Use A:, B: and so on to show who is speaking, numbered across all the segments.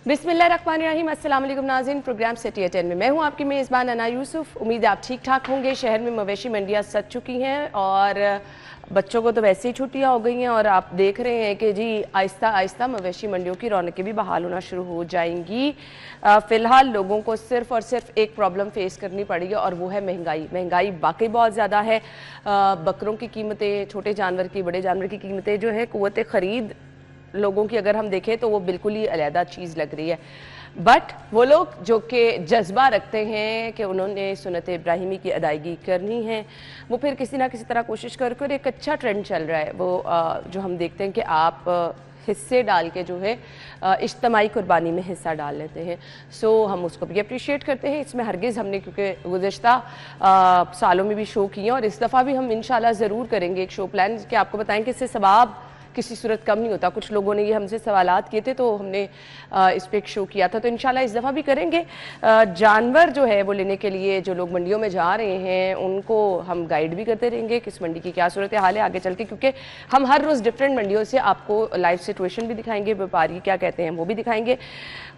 A: बिस्मिल्लाहिर्रहमानिर्रहीम। अस्सलाम वालेकुम नाज़रीन, प्रोग्राम सिटी एट 10 में मैं हूं आपकी मेज़बान अना यूसुफ। उम्मीद है आप ठीक ठाक होंगे। शहर में मवेशी मंडियां सज चुकी हैं और बच्चों को तो वैसे ही छुट्टियां हो गई हैं और आप देख रहे हैं कि जी आहिस्ता आहिस्ता मवेशी मंडियों की रौनकें भी बहाल होना शुरू हो जाएंगी। फ़िलहाल लोगों को सिर्फ और सिर्फ एक प्रॉब्लम फेस करनी पड़ी है और वो है महंगाई। महंगाई वाकई बहुत ज़्यादा है। बकरों की कीमतें, छोटे जानवर की, बड़े जानवर की कीमतें जो है क़ुव्वत ख़रीद लोगों की अगर हम देखें तो वो बिल्कुल ही अलहदा चीज़ लग रही है। बट वो लोग जो कि जज्बा रखते हैं कि उन्होंने सुन्नत इब्राहिमी की अदायगी करनी है, वो फिर किसी ना किसी तरह कोशिश कर कर एक अच्छा ट्रेंड चल रहा है वो जो हम देखते हैं कि आप हिस्से डाल के जो है इज्तमाई कुर्बानी में हिस्सा डाल लेते हैं। सो हम उसको भी अप्रिशिएट करते हैं। इसमें हरगिज़ हमने क्योंकि गुज़िश्ता सालों में भी शो किए और इस दफ़ा भी हम इंशाल्लाह ज़रूर करेंगे एक शो प्लान कि आपको बताएं कि इससे सवाब किसी सूरत कम नहीं होता। कुछ लोगों ने ये हमसे सवालात किए थे तो हमने इस पर एक शो किया था, तो इंशाल्लाह इस दफ़ा भी करेंगे। जानवर जो है वो लेने के लिए जो लोग मंडियों में जा रहे हैं उनको हम गाइड भी करते रहेंगे किस मंडी की क्या सूरत हाल है आगे चल के, क्योंकि हम हर रोज़ डिफरेंट मंडियों से आपको लाइव सिचुएशन भी दिखाएंगे, व्यापारी क्या कहते हैं वो भी दिखाएंगे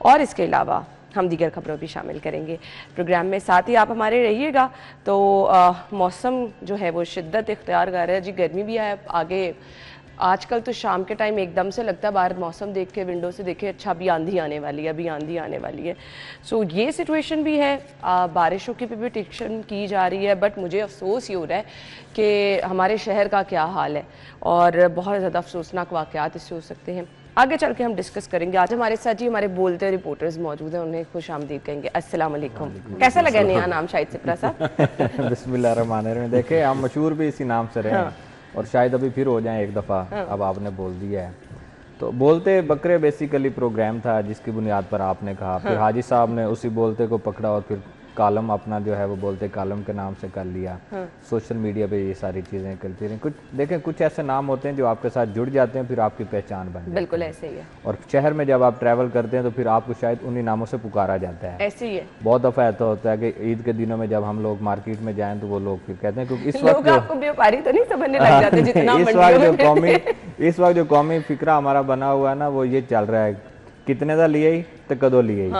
A: और इसके अलावा हम दीगर खबरों भी शामिल करेंगे प्रोग्राम में। साथ ही आप हमारे रहिएगा। तो मौसम जो है वो शिद्दत इख्तियार कर रहा है जी, गर्मी भी है आगे। आजकल तो शाम के टाइम एकदम से लगता है बाहर मौसम देख के, विंडो से देखे, अच्छा अभी आंधी आने वाली है, अभी आंधी आने वाली है। सो ये सिचुएशन भी है। बारिशों की भी प्रेडिक्शन की जा रही है, बट मुझे अफसोस ये हो रहा है कि हमारे शहर का क्या हाल है और बहुत ज़्यादा अफसोसनाक वाक़यात इससे हो सकते हैं। आगे चल के हम डिस्कस करेंगे। आज हमारे साथ जी हमारे बोलते रिपोर्टर्स मौजूद हैं, उन्हें खुश आमदीद कहेंगे। अस्सलाम वालेकुम। कैसा लगा नया नाम शाहिद सिप्रा साहब?
B: बिस्मिल्लाहिर्रहमानिर्रहीम। देखे हम मशहूर भी इसी नाम से रहे और शायद अभी फिर हो जाए एक दफ़ा। अब आपने बोल दिया है तो बोलते बकरे बेसिकली प्रोग्राम था जिसकी बुनियाद पर आपने कहा, फिर हाजी साहब ने उसी बोलते को पकड़ा और फिर कालम अपना जो है वो बोलते कालम के नाम से कर लिया। सोशल मीडिया पे ये सारी चीज़ें करती रही। कुछ देखें, कुछ ऐसे नाम होते हैं जो आपके साथ जुड़ जाते हैं, फिर आपकी पहचान बन जाती है।
A: बिल्कुल ऐसे ही है।
B: और शहर में जब आप ट्रैवल करते हैं तो फिर आपको शायद उन्हीं नामों से पुकारा जाता है।
A: ऐसे ही है।
B: बहुत दफ़ा ऐसा होता है कि ईद के दिनों में जब हम लोग मार्केट में जाएं तो वो लोग फिर कहते हैं, क्योंकि इस वक्त
A: आपको व्यापारी तो नहीं समझने लग जाते जितना
B: इस वक्त जो कौमी फिक्रा हमारा बना हुआ है ना, वो ये चल रहा है कितने का लिए तो कदों लिए,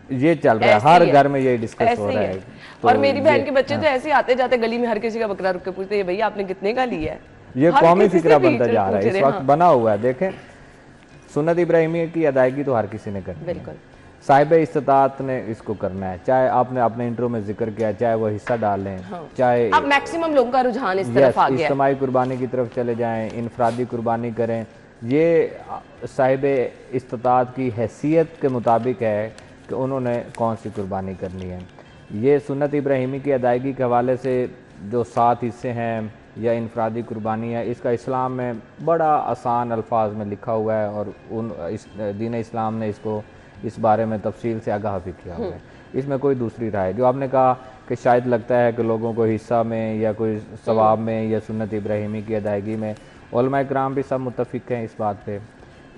B: ये चल रहा है। हर घर में ये डिस्कस हो रहा है।
A: तो और मेरी बहन के बच्चे तो ऐसे आते जाते गली में हर किसी का बकरा रुक के पूछते हैं भैया आपने कितने का लिया है।
B: ये कौमी फिक्रा बनता जा रहा है, इस वक्त बना हुआ है। देखें, सुन्नत इब्राहिमी की अदायगी तो हर किसी ने करनी है, साहिब इस्तात ने इसको करना है। चाहे आपने अपने इंट्रो में जिक्र किया, चाहे वो हिस्सा डालें, चाहे
A: अब मैक्सिमम लोगों का रुझान इस तरफ आ गया है।
B: इज्तिमाई कुर्बानी की तरफ चले जाएं, इनफरादी कुर्बानी करें। ये साहिब इस्तात की हैसियत के मुताबिक है कि उन्होंने कौन सी कुर्बानी करनी है। ये सुन्नत इब्राहिमी की अदायगी के हवाले से जो 7 हिस्से हैं या इनफरादी कुर्बानी है, इसका इस्लाम में बड़ा आसान अल्फाज में लिखा हुआ है और दीन इस्लाम ने इसको इस बारे में तफसील से आगाह भी किया हुआ है। इसमें कोई दूसरी राय जो आपने कहा कि शायद लगता है कि लोगों को हिस्सा में या कोई सवाब में या सुन्नत इब्राहिमी की अदायगी में, उलमा इकराम भी सब मुत्तफिक हैं इस बात पे।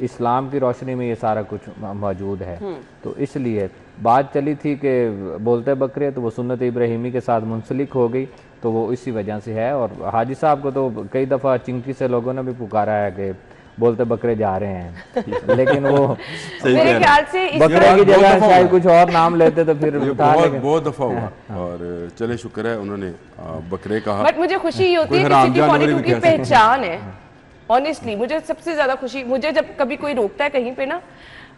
B: इस्लाम की रोशनी में ये सारा कुछ मौजूद है। तो इसलिए बात चली थी कि बोलते बकरे, तो वो सुन्नत इब्राहिमी के साथ मुंसलिक हो गई, तो वो इसी वजह से है। और हाजी साहब को तो कई दफ़ा चिंकी से लोगों ने भी पुकारा है कि बोलते बकरे जा रहे हैं, लेकिन वो
A: मेरे ख्याल से
B: बकरे की जगह शायद कुछ और नाम लेते तो फिर
C: बहुत दफ़ा हुआ। और चले शुक्र है उन्होंने बकरे कहा।
A: बट मुझे खुशी ये होती है कि सिटी 42 की पहचान है। ऑनेस्टली मुझे सबसे ज़्यादा खुशी, मुझे जब कभी कोई रोकता है कहीं पे ना,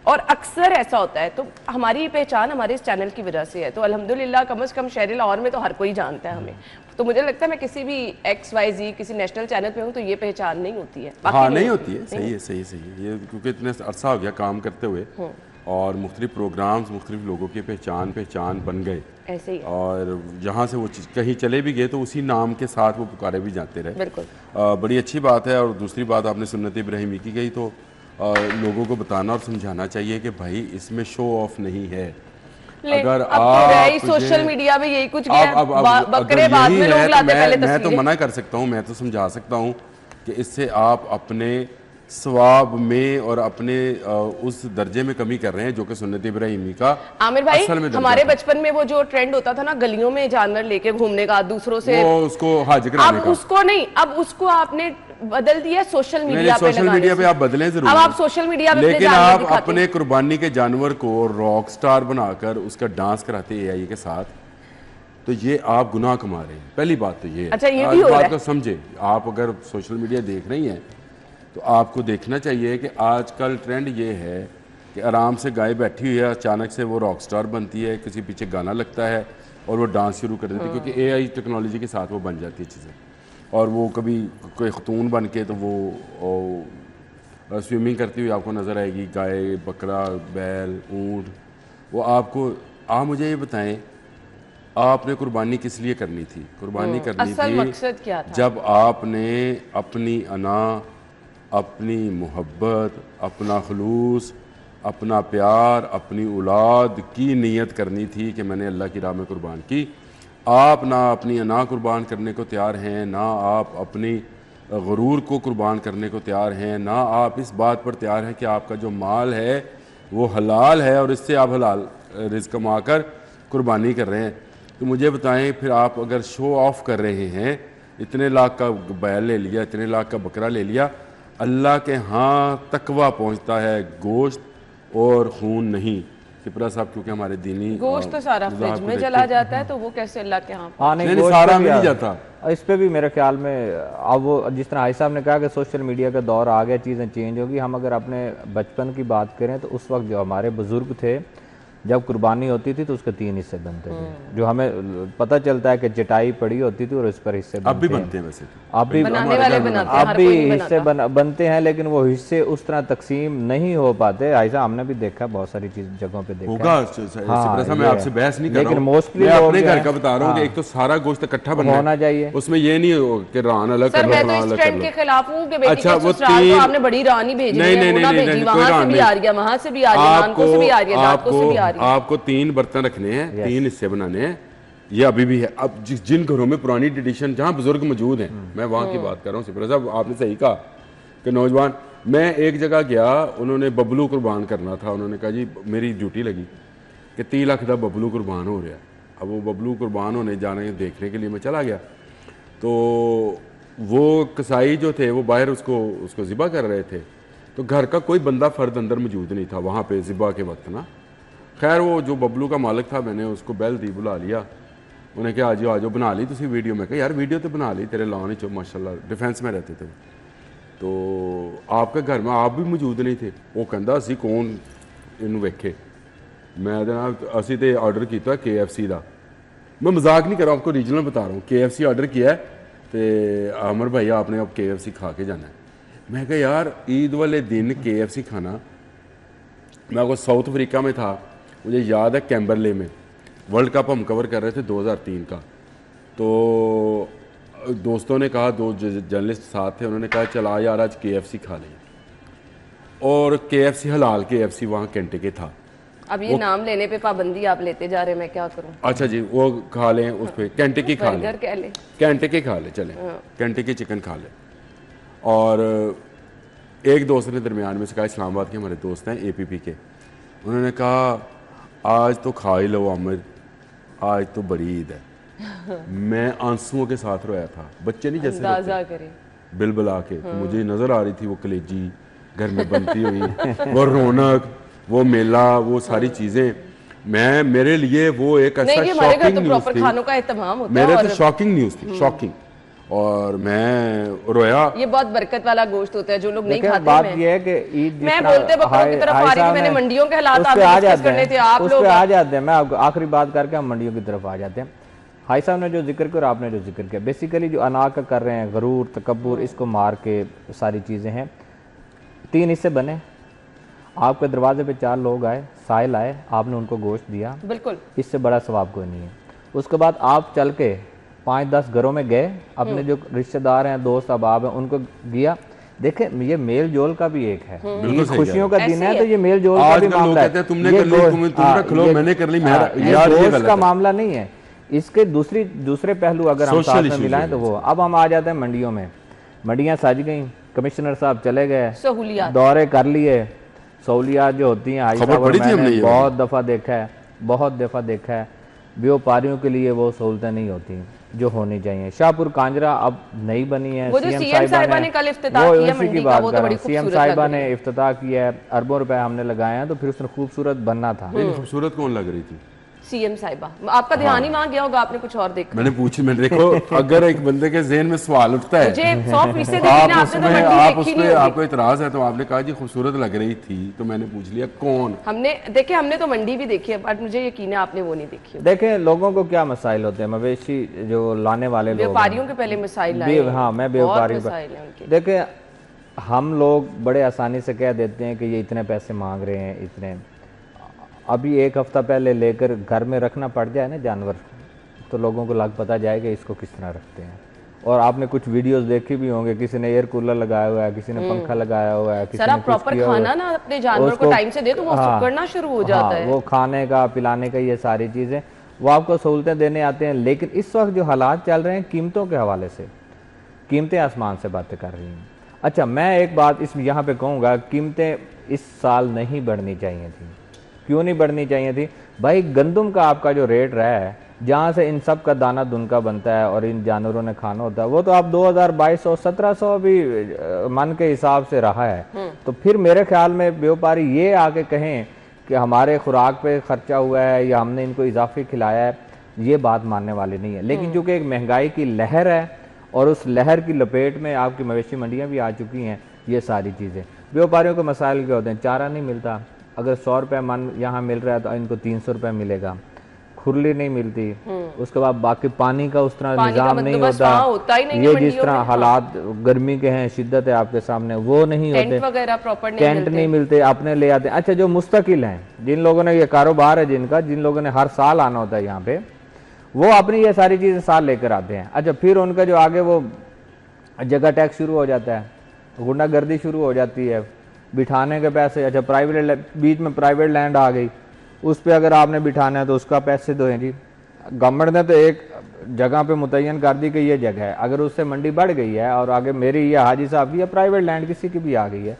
A: और अक्सर ऐसा होता है, तो हमारी पहचान हमारे इस चैनल की वजह से है। तो अल्हम्दुलिल्लाह कम से कम शहर लाहौर में तो हर कोई जानता है हमें। तो मुझे लगता है मैं किसी भी XYZ किसी नेशनल चैनल पे हूँ तो ये पहचान नहीं होती है।
C: हाँ, नहीं होती है। सही है, सही है ये, क्योंकि इतने अरसा हो गया काम करते हुए और मुख्तलिफ प्रोग्राम्स, मुख्तलिफ लोगों की पहचान बन गए
A: ऐसे ही।
C: और जहाँ से वो कहीं चले भी गए तो उसी नाम के साथ वो पुकारे भी जाते रहे।
A: बिल्कुल
C: बड़ी अच्छी बात है। और दूसरी बात आपने सुन्नत इब्राहिमी की गई तो लोगों को बताना और समझाना चाहिए कि भाई इसमें शो ऑफ नहीं है। अगर आप
A: सोशल मीडिया में यही कुछ बकरे बाद में लोग लाते, पहले
C: मैं तो मना कर सकता हूँ, मैं तो समझा सकता हूँ कि इससे आप अपने सवाब में और अपने उस दर्जे में कमी कर रहे हैं जो कि सुन्नत इब्राहिमी का
A: आमिर भाई
C: असल में दर्जा
A: हमारे
C: था।
A: बचपन में वो जो ट्रेंड होता था ना गलियों में जानवर लेके घूमने का दूसरों से,
C: वो उसको हज कराने
A: अब
C: का।
A: उसको नहीं, अब उसको आपने बदल दिया सोशल मीडिया पे
C: सोशल मीडिया पे आप बदलें जरूर,
A: अब आप सोशल मीडिया पे
C: लेकिन
A: अपने जानवर
C: आप
A: दिखाते
C: अपने
A: हैं।
C: कुर्बानी के जानवर को रॉक स्टार बनाकर उसका डांस कराते एआई के साथ, तो ये आप गुनाह कमा रहे हैं। पहली बात तो ये है।
A: अच्छा, ये
C: आज
A: भी हो रहा
C: बात
A: है।
C: को समझे, आप अगर सोशल मीडिया देख रही हैं तो आपको देखना चाहिए कि आजकल ट्रेंड ये है कि आराम से गाय बैठी हुई है, अचानक से वो रॉक स्टार बनती है, किसी पीछे गाना लगता है और वो डांस शुरू कर देती है, क्योंकि एआई टेक्नोलॉजी के साथ वो बन जाती है चीज़ें। और वो कभी कोई खतून बन के तो वो स्विमिंग करती हुई आपको नज़र आएगी, गाय, बकरा, बैल, ऊँट। वो आपको, आप मुझे ये बताएं, आपने कुर्बानी किस लिए करनी थी? कुर्बानी करनी
A: असल
C: थी
A: मकसद क्या था?
C: जब आपने अपनी अना, अपनी मोहब्बत, अपना खलूस, अपना प्यार, अपनी औलाद की नीयत करनी थी कि मैंने अल्लाह की राह में कुर्बान की। आप ना अपनी अना कुर्बान करने को तैयार हैं, ना आप अपनी गुरूर को कुर्बान करने को तैयार हैं, ना आप इस बात पर तैयार हैं कि आपका जो माल है वो हलाल है और इससे आप हलाल रिज़्क कमाकर कुर्बानी कर रहे हैं। तो मुझे बताएं, फिर आप अगर शो ऑफ कर रहे हैं, इतने लाख का बैल ले लिया, इतने लाख का बकरा ले लिया, अल्लाह के यहाँ तकवा पहुँचता है, गोश्त और खून नहीं। सिपरा साहब क्योंकि हमारे दीनी
A: गोश्त तो सारा
C: मज़ाहब
A: फ्रिज
C: को
A: में
C: देखते
A: चला
C: हैं।
A: जाता है, तो वो कैसे अल्लाह के यहाँ?
B: हाँ,
C: नहीं,
B: गोश्त
C: सारा
B: पे भी
C: मिल
B: आ-
C: जाता।
B: इस पे भी मेरे ख्याल में अब वो जिस तरह आई साहब ने कहा कि सोशल मीडिया का दौर आ गया, चीज़ें चेंज होगी। हम अगर अपने बचपन की बात करें तो उस वक्त जो हमारे बुजुर्ग थे, जब कुर्बानी होती थी तो उसके 3 हिस्से बनते थे। जो हमें पता चलता है कि चटाई पड़ी होती थी और इस पर हिस्से
C: अब भी
B: बनते
C: बनते हैं वैसे तो।
B: अब भी
A: बनाने वाले बनाते हैं,
B: अब
A: हर
B: भी
A: कोई नहीं
B: हिस्से
A: बनाता।
B: बनते हैं, लेकिन वो हिस्से उस तरह तकसीम नहीं हो पाते। ऐसा हमने भी देखा, बहुत सारी चीज जगहों पे देखा
C: होगा
B: है।
C: सिपरा साहब, मैं
B: ये
C: आपसे बहस नहीं कर
B: लेकिन
C: रहा हूँ,
B: mostly
C: मैं
B: लोग
C: अपने
B: जो
C: घर
B: है-
C: का बता रहा हूँ कि
B: हाँ।
C: एक तो सारा गोश्त इकट्ठा बनना
B: होना चाहिए।
C: उसमें ये नहीं हो कि रान अलग
A: सर
C: कर लो,
A: मैं तो
C: फलां
A: इस
C: अलग कर
A: ट्रेंड
C: लो।
A: के खिलाफ हूँ कि बेटी
C: अच्छा,
A: के
C: वो
A: ससुराल तो
C: तीन-
A: आपने बड़ी रानी भेजी
C: नहीं,
A: है,
C: नहीं,
A: वो ना
C: नहीं,
A: भेजी,
C: नहीं,
A: वहां
C: कोई
A: से
C: रान
A: भी
C: नहीं।
A: आ रही है, वहां से भी आ रही है, नानकों से भी आ रही है, दादकों से भी आ रही है।
C: आपको 3 बर्तन रखने हैं, 3 हिस्से बनाने हैं, ये अभी भी है। अब जिन घरों में पुरानी ट्रेडिशन, जहाँ बुजुर्ग मौजूद हैं, मैं वहाँ की बात कर रहा हूँ। सिपरा साहब, आपने सही कहा कि नौजवान, मैं एक जगह गया, उन्होंने बबलू कुर्बान करना था। उन्होंने कहा जी मेरी ड्यूटी लगी कि 30 लाख का बबलू कुर्बान हो रहा है। अब वो बबलू कुर्बान होने जाने देखने के लिए मैं चला गया, तो वो कसाई जो थे वो बाहर उसको ज़िबा कर रहे थे, तो घर का कोई बंदा फ़र्द अंदर मौजूद नहीं था वहाँ पे ज़िबा के वक्त ना। खैर वो जो बबलू का मालिक था, मैंने उसको बैल दी, बुला लिया। उन्हें कहा आज आज बना ली तुसी वीडियो में? कहा यार वीडियो तो बना ली, तेरे लॉन ही माशाल्लाह डिफेंस में रहते थे, तो आपके घर में आप भी मौजूद नहीं थे। वो कहता असी कौन इनू वेखे, मैं जनाब असी तो ऑर्डर किया KFC का। मैं मजाक नहीं कर रहा हूँ, आपको रीजनल बता रहा हूँ। KFC ऑर्डर किया है, तो अमर भाई आपने अब KFC खा के जाना है। मैं कहा यार ईद वाले दिन KFC खाना। मैं आपको साउथ अफ्रीका में था, मुझे याद है, कैम्बरले में वर्ल्ड कप हम कवर कर रहे थे 2003 का। तो दोस्तों ने कहा, 2 जर्नलिस्ट साथ थे, उन्होंने कहा चल आ यार आज KFC खा लें। और KFC हलाल KFC वहाँ कैंटे के था।
A: अब ये नाम लेने पे पाबंदी आप लेते जा रहे हैं, मैं क्या करूं?
C: अच्छा जी, वो खा लें, उस पर कैंटेकी खा लें,
A: बर्गर कह ले,
C: कैंटेकी खा लें, चलें कैंटेकी चिकन खा लें। और एक दोस्त ने दरमियान में से कहा, इस्लामाबाद के हमारे दोस्त हैं APP के, उन्होंने कहा आज तो खा ही लो आमिर, आज तो बड़ी ईद है। मैं आंसुओं के साथ रोया था, बच्चे नहीं जैसे
A: अंदाजा करें।
C: बिलबिला के। तो मुझे नज़र आ रही थी वो कलेजी घर में बनती हुई, वो रौनक, वो मेला, वो सारी चीज़ें। मैं, मेरे लिए वो एक ऐसा
A: नहीं, हमारे घर
C: शॉकिंग
A: तो
C: न्यूज़
A: प्रॉपर
C: थी,
A: खानों का एहतमाम होता है।
C: मेरे
A: और
C: तो शॉकिंग न्यूज़ थी, शॉकिंग। और मैं रोया।
A: ये बहुत बरकत वाला गोश्त होता है, जो लोग नहीं
B: देखिए,
A: खाते।
B: बात
A: मैं
B: ये है कि ईद जिस
A: मैं
B: तरह
A: बोलते बकरों की तरफ आ रही थी, मैंने मंडियों के हालात आपको डिस्कस करने थे, आप
B: उस
A: लोग
B: पे आ जाते हैं। मैं आपको आखिरी बात करके हम मंडियों की तरफ आ जाते हैं। हाई साहब ने जो जिक्र किया और आपने जो जिक्र किया, बेसिकली जो अना का कर रहे हैं, गरूर, तकब्बुर, इसको मार के सारी चीज़ें हैं। 3 हिस्से बने, आपके दरवाजे पे 4 लोग आए, साहिल आए, आपने उनको गोश्त दिया,
A: बिल्कुल
B: इससे बड़ा सवाब कोई नहीं है। उसके बाद आप चल के 5-10 घरों में गए, अपने जो रिश्तेदार हैं, दोस्त अहबाब हैं, उनको दिया। देखे, ये मेल जोल का भी एक है। ये
C: सही
B: खुशियों का दिन
A: ऐसे
B: है,
A: ही
B: तो ये मेल जोल का
C: आज
B: भी
C: कल लोग
B: मामला
C: कहते हैं, तुमने
B: ये
C: कर ली,
B: गोश्त-
C: तुम रख लो,
B: ये-
C: मैंने कर ली,
B: ये
C: यार ये
B: गोश्त
C: गलत
B: का
C: है।
B: मामला नहीं है। इसके दूसरे पहलू अगर हम
C: Social
B: साथ में
C: issues
B: मिलाएं
C: हैं
B: तो वो, अब हम आ जाते हैं मंडियों में। मंडियां सज गई, कमिश्नर साहब चले गए,
A: सहूलियात
B: दौरे कर लिए, सहूलियात जो होती हैं
C: खबर पड़ी थी हमने ये
B: बहुत दफ़ा देखा है, बहुत दफ़ा देखा है, व्यापारियों के लिए वो सहूलतें नहीं होती जो होनी चाहिए। शाहपुर कांजरा अब नई बनी है,
A: वो जो सीएम साहिबा ने कल इफ्तिताह किया मंडी का, वो तो बड़ी
B: सीएम
A: खूबसूरत
B: साहिबा
A: लग रही
B: ने
A: है।
B: इफ्तिताह किया है, अरबों रुपए हमने लगाए हैं, तो फिर उसने खूबसूरत बनना था।
C: नहीं, खूबसूरत कौन लग रही थी?
A: सीएम साहिबा, आपका ध्यान ही वहां गया होगा, आपने कुछ और देखा।
C: मैंने देखो, अगर एक बंदे के जहन में सवाल उठता है,
A: मुझे 100%
C: आप
A: आपने तो
C: उसमें
A: मंडी
C: आप
A: देखी
C: उसमें
A: नहीं होगी।
C: आपको इतराज है, तो आपने कहा जी खूबसूरत लग रही थी, तो मैंने पूछ लिया कौन।
A: हमने तो मंडी भी देखी है, बट मुझे यकीन है आपने वो नहीं देखी होगी।
B: देखें लोगों को क्या मसाइल होते हैं, मवेशी जो लाने वाले लोग हैं।
A: व्यापारियों के पहले मसाइल आए हैं।
B: हाँ, मैं
A: बहुत
B: व्यापारियों
A: मसाइल हैं उनके।
B: देखें हम लोग बड़े आसानी से कह देते हैं कि ये इतने पैसे मांग रहे हैं, इतने। अभी एक हफ्ता पहले लेकर घर में रखना पड़ जाए ना जानवर, तो लोगों को लग पता जाएगा इसको किस तरह रखते हैं। और आपने कुछ वीडियोस देखी भी होंगे, किसी ने एयर कूलर लगाया हुआ है, किसी ने पंखा लगाया हुआ है, किसी
A: सर
B: ने
A: आप
B: कुछ
A: प्रॉपर
B: किया हुआ है।
A: खाना ना अपने जानवर को
B: उसको-
A: टाइम से दे तो वो
B: हाँ,
A: सिकुड़ना शुरू हो जाता है।
B: वो खाने का पिलाने का ये सारी चीज़ें वो आपको सहूलतें देने आते हैं। लेकिन इस वक्त जो हालात चल रहे हैं कीमतों के हवाले से, कीमतें आसमान से बातें कर रही हैं। अच्छा, मैं एक बात इस यहाँ पे कहूँगा, कीमतें इस साल नहीं बढ़नी चाहिए थी। क्यों नहीं बढ़नी चाहिए थी भाई? गंदम का आपका जो रेट रहा है, जहाँ से इन सब का दाना दुनका बनता है और इन जानवरों ने खाना होता है, वो तो आप 2200 1700 भी मन के हिसाब से रहा है। तो फिर मेरे ख्याल में व्यापारी ये आके कहें कि हमारे खुराक पे खर्चा हुआ है या हमने इनको इजाफी खिलाया है, ये बात मानने वाली नहीं है। लेकिन चूंकि एक महंगाई की लहर है और उस लहर की लपेट में आपकी मवेशी मंडियाँ भी आ चुकी हैं, ये सारी चीज़ें व्यापारियों के मसाइल क्या होते हैं? चारा नहीं मिलता। अगर 100 रुपये मन यहाँ मिल रहा है तो इनको 300 रुपये मिलेगा। खुरली नहीं मिलती, उसके बाद बाकी पानी का उस तरह निज़ाम नहीं होता। ये जिस तरह हालात गर्मी के हैं, शिद्दत है आपके सामने, वो नहीं होते।
A: वगैरह प्रॉपर
B: टेंट नहीं मिलते, अपने ले आते हैं। अच्छा, जो मुस्तकिल हैं, जिन लोगों ने ये कारोबार है, जिन लोगों ने हर साल आना होता है यहाँ पे, वो अपनी ये सारी चीज़ें साल लेकर आते हैं। अच्छा, फिर उनका जो आगे वो जगह टैक्स शुरू हो जाता है, गुंडागर्दी शुरू हो जाती है, बिठाने के पैसे। अच्छा, प्राइवेट बीच में प्राइवेट लैंड आ गई, उस पर अगर आपने बिठाना है तो उसका पैसे दो हैं जी। गवर्नमेंट ने तो एक जगह पे मुतय्यन कर दी कि ये जगह है, अगर उससे मंडी बढ़ गई है और आगे मेरी या हाजी साहब की या प्राइवेट लैंड किसी की भी आ गई है,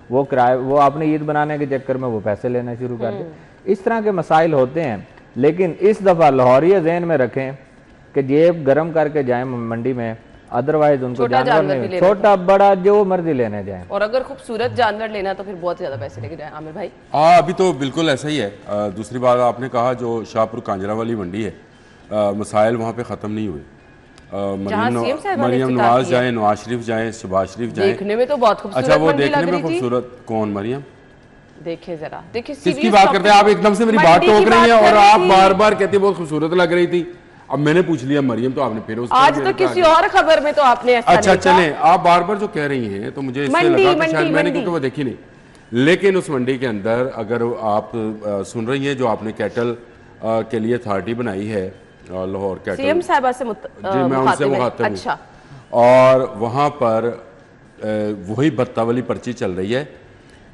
B: वो किराए वो आपने ईद बनाने के चक्कर में वो पैसे लेना शुरू कर दे। इस तरह के मसाइल होते हैं। लेकिन इस दफ़ा लाहौरिया जहन में रखें कि जेब गर्म करके जाएं मंडी में, अदरवाइज उनको जानवर नहीं, छोटा बड़ा जो मर्जी लेने जाएं।
A: और अगर खूबसूरत जानवर लेना तो फिर बहुत ज्यादा पैसे लेके जाए। आमिर भाई,
C: अभी तो बिल्कुल ऐसा ही है। दूसरी बात आपने कहा जो शाहपुर कांजरा वाली मंडी है, मसाइल वहाँ पे ख़त्म नहीं हुए। मरियम नवाज जाए, नवाज शरीफ जाए, शहबाज शरीफ जाए,
A: देखने में तो बहुत खूबसूरत।
C: अच्छा, वो देखने में खूबसूरत कौन? मरियम
A: देखिए जरा, देखिए
C: किसकी बात करते हैं आप? एकदम से मेरी बात टोक रही हैं और आप बार बार कहते हैं बहुत खूबसूरत लग रही थी। अब मैंने पूछ लिया मरियम, तो आपने फिर
A: आज तो किसी और खबर में तो आपने ऐसा
C: अच्छा चले, आप बार बार जो कह रही हैं तो मुझे इससे लगा कि शायद मैंने, क्योंकि वो देखी नहीं। लेकिन उस मंडी के अंदर अगर आप सुन रही हैं, जो आपने कैटल के लिए अथॉरिटी बनाई है, लाहौर कैटल,
A: सीएम साहिबा से
C: जी मैं उनसे मुखातिब हूं।
A: अच्छा,
C: और वहाँ पर वही भत्ता वाली पर्ची चल रही है।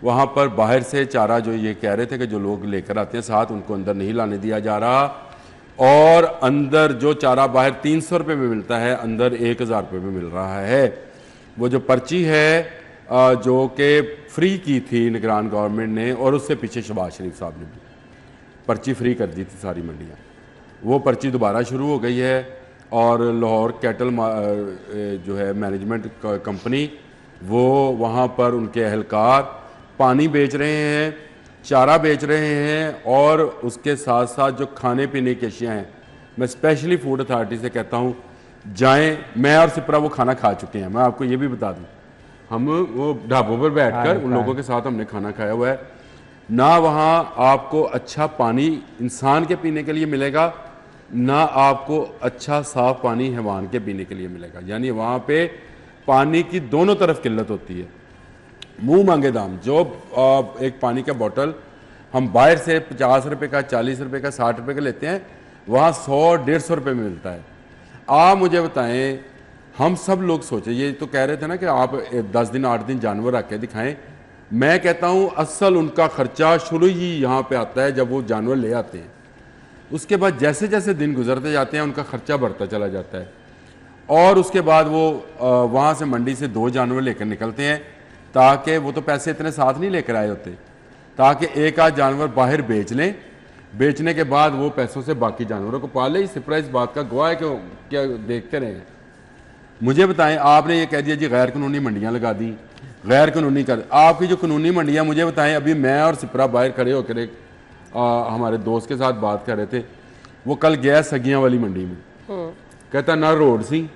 C: वहाँ पर बाहर से चारा जो ये कह रहे थे कि जो लोग लेकर आते हैं साथ, उनको अंदर नहीं लाने दिया जा रहा। और अंदर जो चारा बाहर 300 रुपये में मिलता है, अंदर 1000 रुपये में मिल रहा है। वो जो पर्ची है जो कि फ्री की थी निगरान गवर्नमेंट ने, और उससे पीछे शहबाज शरीफ साहब ने भी पर्ची फ्री कर दी थी सारी मंडियाँ। वो पर्ची दोबारा शुरू हो गई है। और लाहौर कैटल जो है मैनेजमेंट कंपनी, वो वहाँ पर उनके अहलकार पानी बेच रहे हैं, चारा बेच रहे हैं, और उसके साथ साथ जो खाने पीने की अशिया हैं, मैं स्पेशली फूड अथॉरिटी से कहता हूँ जाएं। मैं और सिपरा वो खाना खा चुके हैं, मैं आपको ये भी बता दूँ। हम वो ढाबों पर बैठकर उन लोगों के साथ हमने खाना खाया हुआ है। ना वहाँ आपको अच्छा पानी इंसान के पीने के लिए मिलेगा, ना आपको अच्छा साफ पानी हैवान के पीने के लिए मिलेगा। यानी वहाँ पे पानी की दोनों तरफ किल्लत होती है। मुंह मांगे दाम। जो एक पानी का बोतल हम बाहर से 50 रुपये का, 40 रुपये का, 60 रुपये का लेते हैं, वहाँ 100-150 रुपये में मिलता है। आप मुझे बताएं, हम सब लोग सोचे, ये तो कह रहे थे ना कि आप 10 दिन 8 दिन जानवर रख के दिखाएं। मैं कहता हूँ असल उनका खर्चा शुरू ही यहाँ पे आता है जब वो जानवर ले आते हैं। उसके बाद जैसे जैसे दिन गुजरते जाते हैं उनका खर्चा बढ़ता चला जाता है। और उसके बाद वो वहाँ से मंडी से 2 जानवर लेकर निकलते हैं, ताकि वो तो पैसे इतने साथ नहीं लेकर आए होते, ताकि एक आध जानवर बाहर बेच लें, बेचने के बाद वो पैसों से बाकी जानवरों को पाले। इस सिपरा इस बात का गवाह है कि क्या देखते रहे। मुझे बताएं, आपने ये कह दिया जी गैर कानूनी मंडियाँ लगा दी, गैर कानूनी कर, आपकी जो कानूनी मंडियाँ, मुझे बताएं, अभी मैं और सिपरा बाहर खड़े होकर एक हमारे दोस्त के साथ बात कर रहे थे, वो कल गया सगियाँ वाली मंडी में, कहता ना रोड सी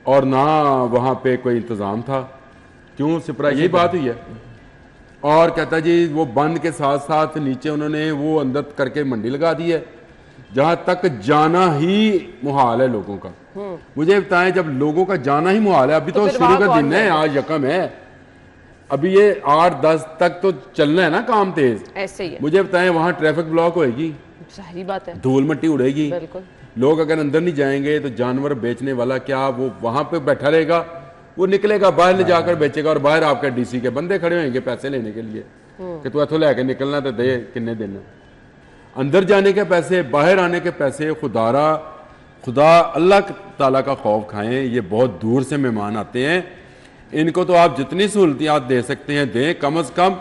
C: और ना वहाँ पे कोई इंतज़ाम था। क्यों सिपरा, यही बात हुई है। और कहता जी वो बंद के साथ साथ नीचे उन्होंने वो अंदर करके मंडी लगा दी है, जहां तक जाना ही मुहाल है लोगों का। मुझे बताएं, जब लोगों का जाना ही मुहाल है, अभी तो शुरू का दिन है, आज यकम है, अभी ये 8-10 तक तो चलना है ना काम तेज,
A: ऐसे ही है।
C: मुझे बताएं वहां ट्रैफिक ब्लॉक होएगी,
A: सही बात है,
C: धूल मिट्टी उड़ेगी,
A: बिल्कुल।
C: लोग अगर अंदर नहीं जाएंगे तो जानवर बेचने वाला क्या वो वहां पे बैठा रहेगा, वो निकलेगा बाहर ले जाकर बेचेगा, और बाहर आपका डीसी के बंदे खड़े होंगे पैसे लेने के लिए कि तू इथों लेके निकलना तो दे, किन्ने दिन अंदर जाने के पैसे, बाहर आने के पैसे। खुदा अल्लाह ताला का खौफ खाएं, ये बहुत दूर से मेहमान आते हैं, इनको तो आप जितनी सहूलतियात दे सकते हैं दें, कम से कम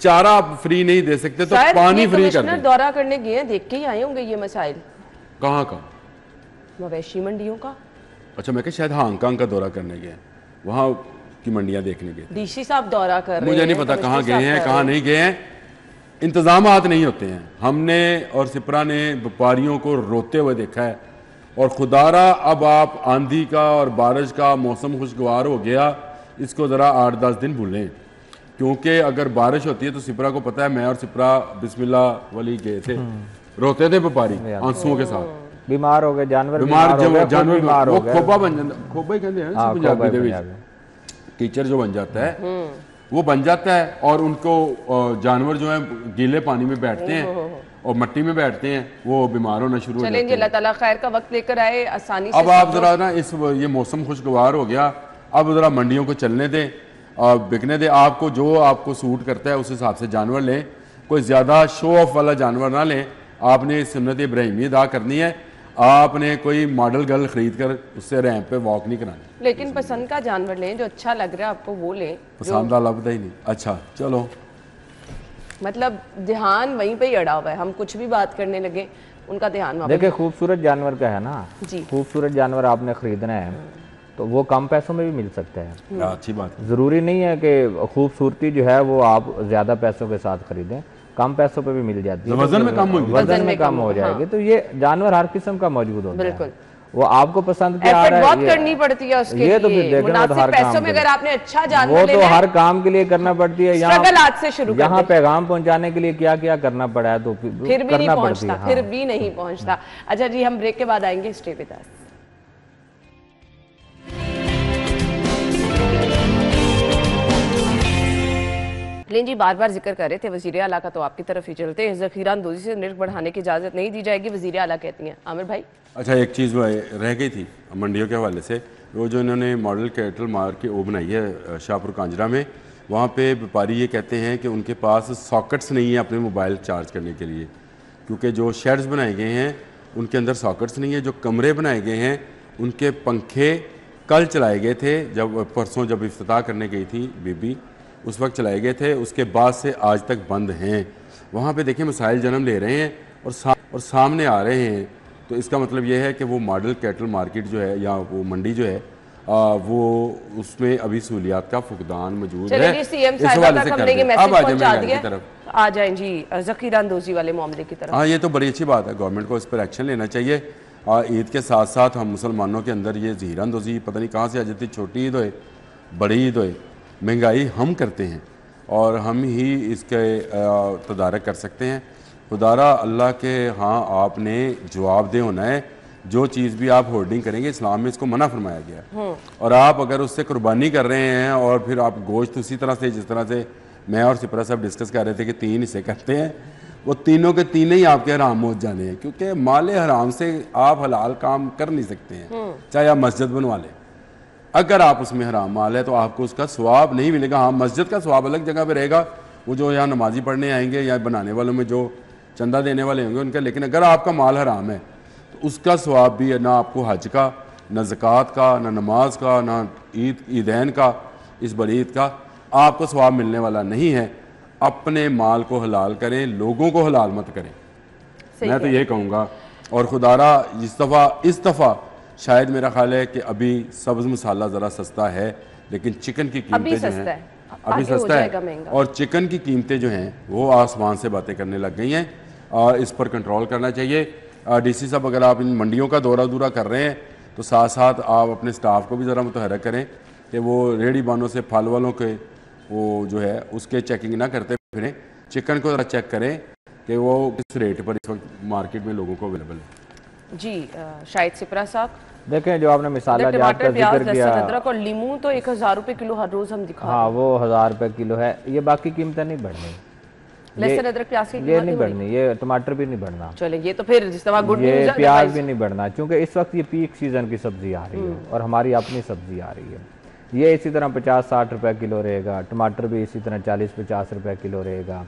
C: चारा आप फ्री नहीं दे सकते तो पानी फ्री कर दें।
A: दौरा करने गए हैं, देख के ही आए होंगे ये मसाइल।
C: कहाँ का?
A: मवेशी मंडियों का।
C: अच्छा, मैं क्या शायद हांगकांग का दौरा करने गए, वहाँ की मंडियाँ देखने गए।
A: डीसी साहब दौरा कर रहे हैं,
C: मुझे नहीं पता कहाँ गए हैं कहाँ नहीं गए हैं, इंतजामात नहीं होते हैं। हमने और सिपरा ने व्यापारियों को रोते हुए देखा है, और खुदारा अब आप आंधी का और बारिश का मौसम खुशगवार हो गया, इसको ज़रा 8-10 दिन भूलें, क्योंकि अगर बारिश होती है तो सिपरा को पता है, मैं और सिपरा बिस्मिल्लाह वाली गए थे, रोते थे व्यापारी आंसुओं के साथ,
B: बीमार हो गए जानवर,
C: जानवर
B: बीमार हो गए,
C: खोबा बन जाता, खोबा ही कहते हैं पंजाबी दे विच, कीचड़ जो बन जाता है वो बन जाता है, और उनको जानवर जो है गीले पानी में बैठते हैं और मट्टी में बैठते हैं, वो बीमार होना शुरू हो जाते हैं।
A: अल्लाह ताला खैर का वक्त लेकर आए, आसानी से।
C: अब आप जरा ना ये मौसम खुशगवार हो गया, अब जरा मंडियों को चलने दें और बिकने दें, आपको जो आपको सूट करता है उस हिसाब से जानवर लें, कोई ज़्यादा शो ऑफ वाला जानवर ना लें। आपने सुन्नत इब्राहिमी अदा करनी है, आपने कोई मॉडल गर्ल खरीद कर उससे रैंप पे वॉक नहीं करानी।
A: लेकिन पसंद का जानवर लें, जो अच्छा लग रहा है आपको वो लें।
C: पसंद लभदा ही नहीं। अच्छा चलो,
A: मतलब ध्यान वहीं पे ही अड़ा हुआ है, हम कुछ भी बात करने लगे उनका ध्यान।
B: देखिए खूबसूरत जानवर का है ना
A: जी,
B: खूबसूरत जानवर आपने खरीदना है तो वो कम पैसों में भी मिल सकता है।
C: अच्छी बात है।
B: ज़रूरी नहीं है कि खूबसूरती जो है वो आप ज़्यादा पैसों के साथ खरीदें, कम पैसों पे भी मिल जाती है,
C: वजन में कम होगी,
B: वजन में कम हो जाएगी। तो ये जानवर हर किस्म का मौजूद होता है,
A: बिल्कुल।
B: वो आपको पसंद क्या आ रहा है,
A: बहुत करनी पड़ती है उसके
B: ये तो
A: लिए।
B: फिर देखना तो हर
A: पैसों
B: काम
A: में अगर आपने अच्छा जानवर
B: वो तो
A: लेना है,
B: हर काम के लिए करना पड़ती है।
A: स्ट्रगल आज से शुरू कर
B: यहाँ
A: दें।
B: पैगाम पहुंचाने के लिए क्या क्या करना पड़ा है तो
A: फिर भी नहीं पहुंचता,
B: हाँ।
A: फिर भी नहीं पहुंचता। अच्छा जी, हम ब्रेक के बाद आएंगे, स्टे विद अस। लेकिन जी बार बार जिक्र कर रहे थे वज़ीर आला का, तो आपकी तरफ ही चलते हैं। ज़ख़ीरा अंदोज़ी से नर्ख बढ़ाने की इजाज़त नहीं दी जाएगी, वज़ीर आला कहती हैं। आमिर भाई,
C: अच्छा एक चीज़ रह गई थी मंडियों के हवाले से, वो जो इन्होंने मॉडल कैटल मार्केट वो बनाई है शाहपुर कांजरा में, वहाँ पे व्यापारी ये कहते हैं कि उनके पास सॉकेट्स नहीं है अपने मोबाइल चार्ज करने के लिए, क्योंकि जो शेड्स बनाए गए हैं उनके अंदर सॉकेट्स नहीं है। जो कमरे बनाए गए हैं उनके पंखे कल चलाए गए थे, जब परसों जब इफ्तिताह करने गई थी बीबी उस वक्त चलाए गए थे, उसके बाद से आज तक बंद हैं। वहाँ पे देखिए मसाइल जन्म ले रहे हैं और सामने आ रहे हैं। तो इसका मतलब ये है कि वो मॉडल कैटल मार्केट जो है या वो मंडी जो है वो उसमें अभी सहूलियात का फुकदान मौजूद है।
A: इस हवाले से
C: कर
A: आ जाएं जी ज़ख़ीरा अंदोज़ी वाले मामले की तरफ।
C: हाँ, ये तो बड़ी अच्छी बात है, गवर्नमेंट को इस पर एक्शन लेना चाहिए। ईद के साथ साथ हम मुसलमानों के अंदर ये ज़ख़ीरा अंदोज़ी पता नहीं कहाँ से आ जाती, छोटी ईद होए बड़ी ईद होए, महंगाई हम करते हैं और हम ही इसके तदारक कर सकते हैं। खुदारा अल्लाह के हाँ आपने जवाबदेह होना है, जो चीज़ भी आप होर्डिंग करेंगे इस्लाम में इसको मना फरमाया गया, और आप अगर उससे कुर्बानी कर रहे हैं और फिर आप गोश्त उसी तरह से, जिस तरह से मैं और सिपरा साहब डिस्कस कर रहे थे कि 3 हिस्से करते हैं, वो तीनों के तीनों ही आपके हराम हो जाने हैं, क्योंकि माले हराम से आप हलाल काम कर नहीं सकते हैं, चाहे आप मस्जिद बनवा लें। अगर आप उसमें हराम माल है तो आपको उसका सवाब नहीं मिलेगा। हाँ, मस्जिद का सवाब अलग जगह पे रहेगा, वो जो यहाँ नमाजी पढ़ने आएंगे या बनाने वालों में जो चंदा देने वाले होंगे उनका, लेकिन अगर आपका माल हराम है तो उसका सवाब भी है ना आपको हज का ना ज़कात का, ना नमाज का, ना ईदैन का, इस बड़ी ईद का आपको सवाब मिलने वाला नहीं है। अपने माल को हलाल करें, लोगों को हलाल मत करें। मैं तो ये कहूँगा। और खुदारा इस दफ़ा शायद मेरा ख्याल है कि अभी सब्ज़ मसाला ज़रा सस्ता है, लेकिन चिकन की कीमतें जो हैं अभी सस्ता है, और चिकन की कीमतें जो हैं वो आसमान से बातें करने लग गई हैं। और इस पर कंट्रोल करना चाहिए। डीसी साहब, अगर आप इन मंडियों का दौरा कर रहे हैं तो साथ साथ आप अपने स्टाफ को भी ज़रा मुतहरक करें कि वो रेहड़ी बानों से फल वालों के वो जो है उसके चेकिंग ना करते फिरें। चिकन को ज़रा चेक करें कि वो किस रेट पर इस वक्त मार्केट में लोगों को अवेलेबल है।
A: जी शाहिद सिपरा साहब,
B: देखें जो आपने मिसाला जात का जिक्र किया,
A: अदरक और लीमू तो 1000 रुपये किलो हर रोज़ हम दिखा,
B: हाँ वो 1000 रुपये किलो है। ये बाकी कीमतें नहीं बढ़नी,
A: लहसुन अदरक प्याज की
B: ये नहीं बढ़नी, ये टमाटर भी नहीं बढ़ना,
A: चले ये तो फिर जिस तरह गुड न्यूज़
B: ये
A: है,
B: प्याज भी नहीं बढ़ना, क्योंकि इस वक्त ये पीक सीज़न की सब्जी आ रही है और हमारी अपनी सब्जी आ रही है। ये इसी तरह 50-60 रुपये किलो रहेगा। टमाटर भी इसी तरह 40-50 रुपये किलो रहेगा।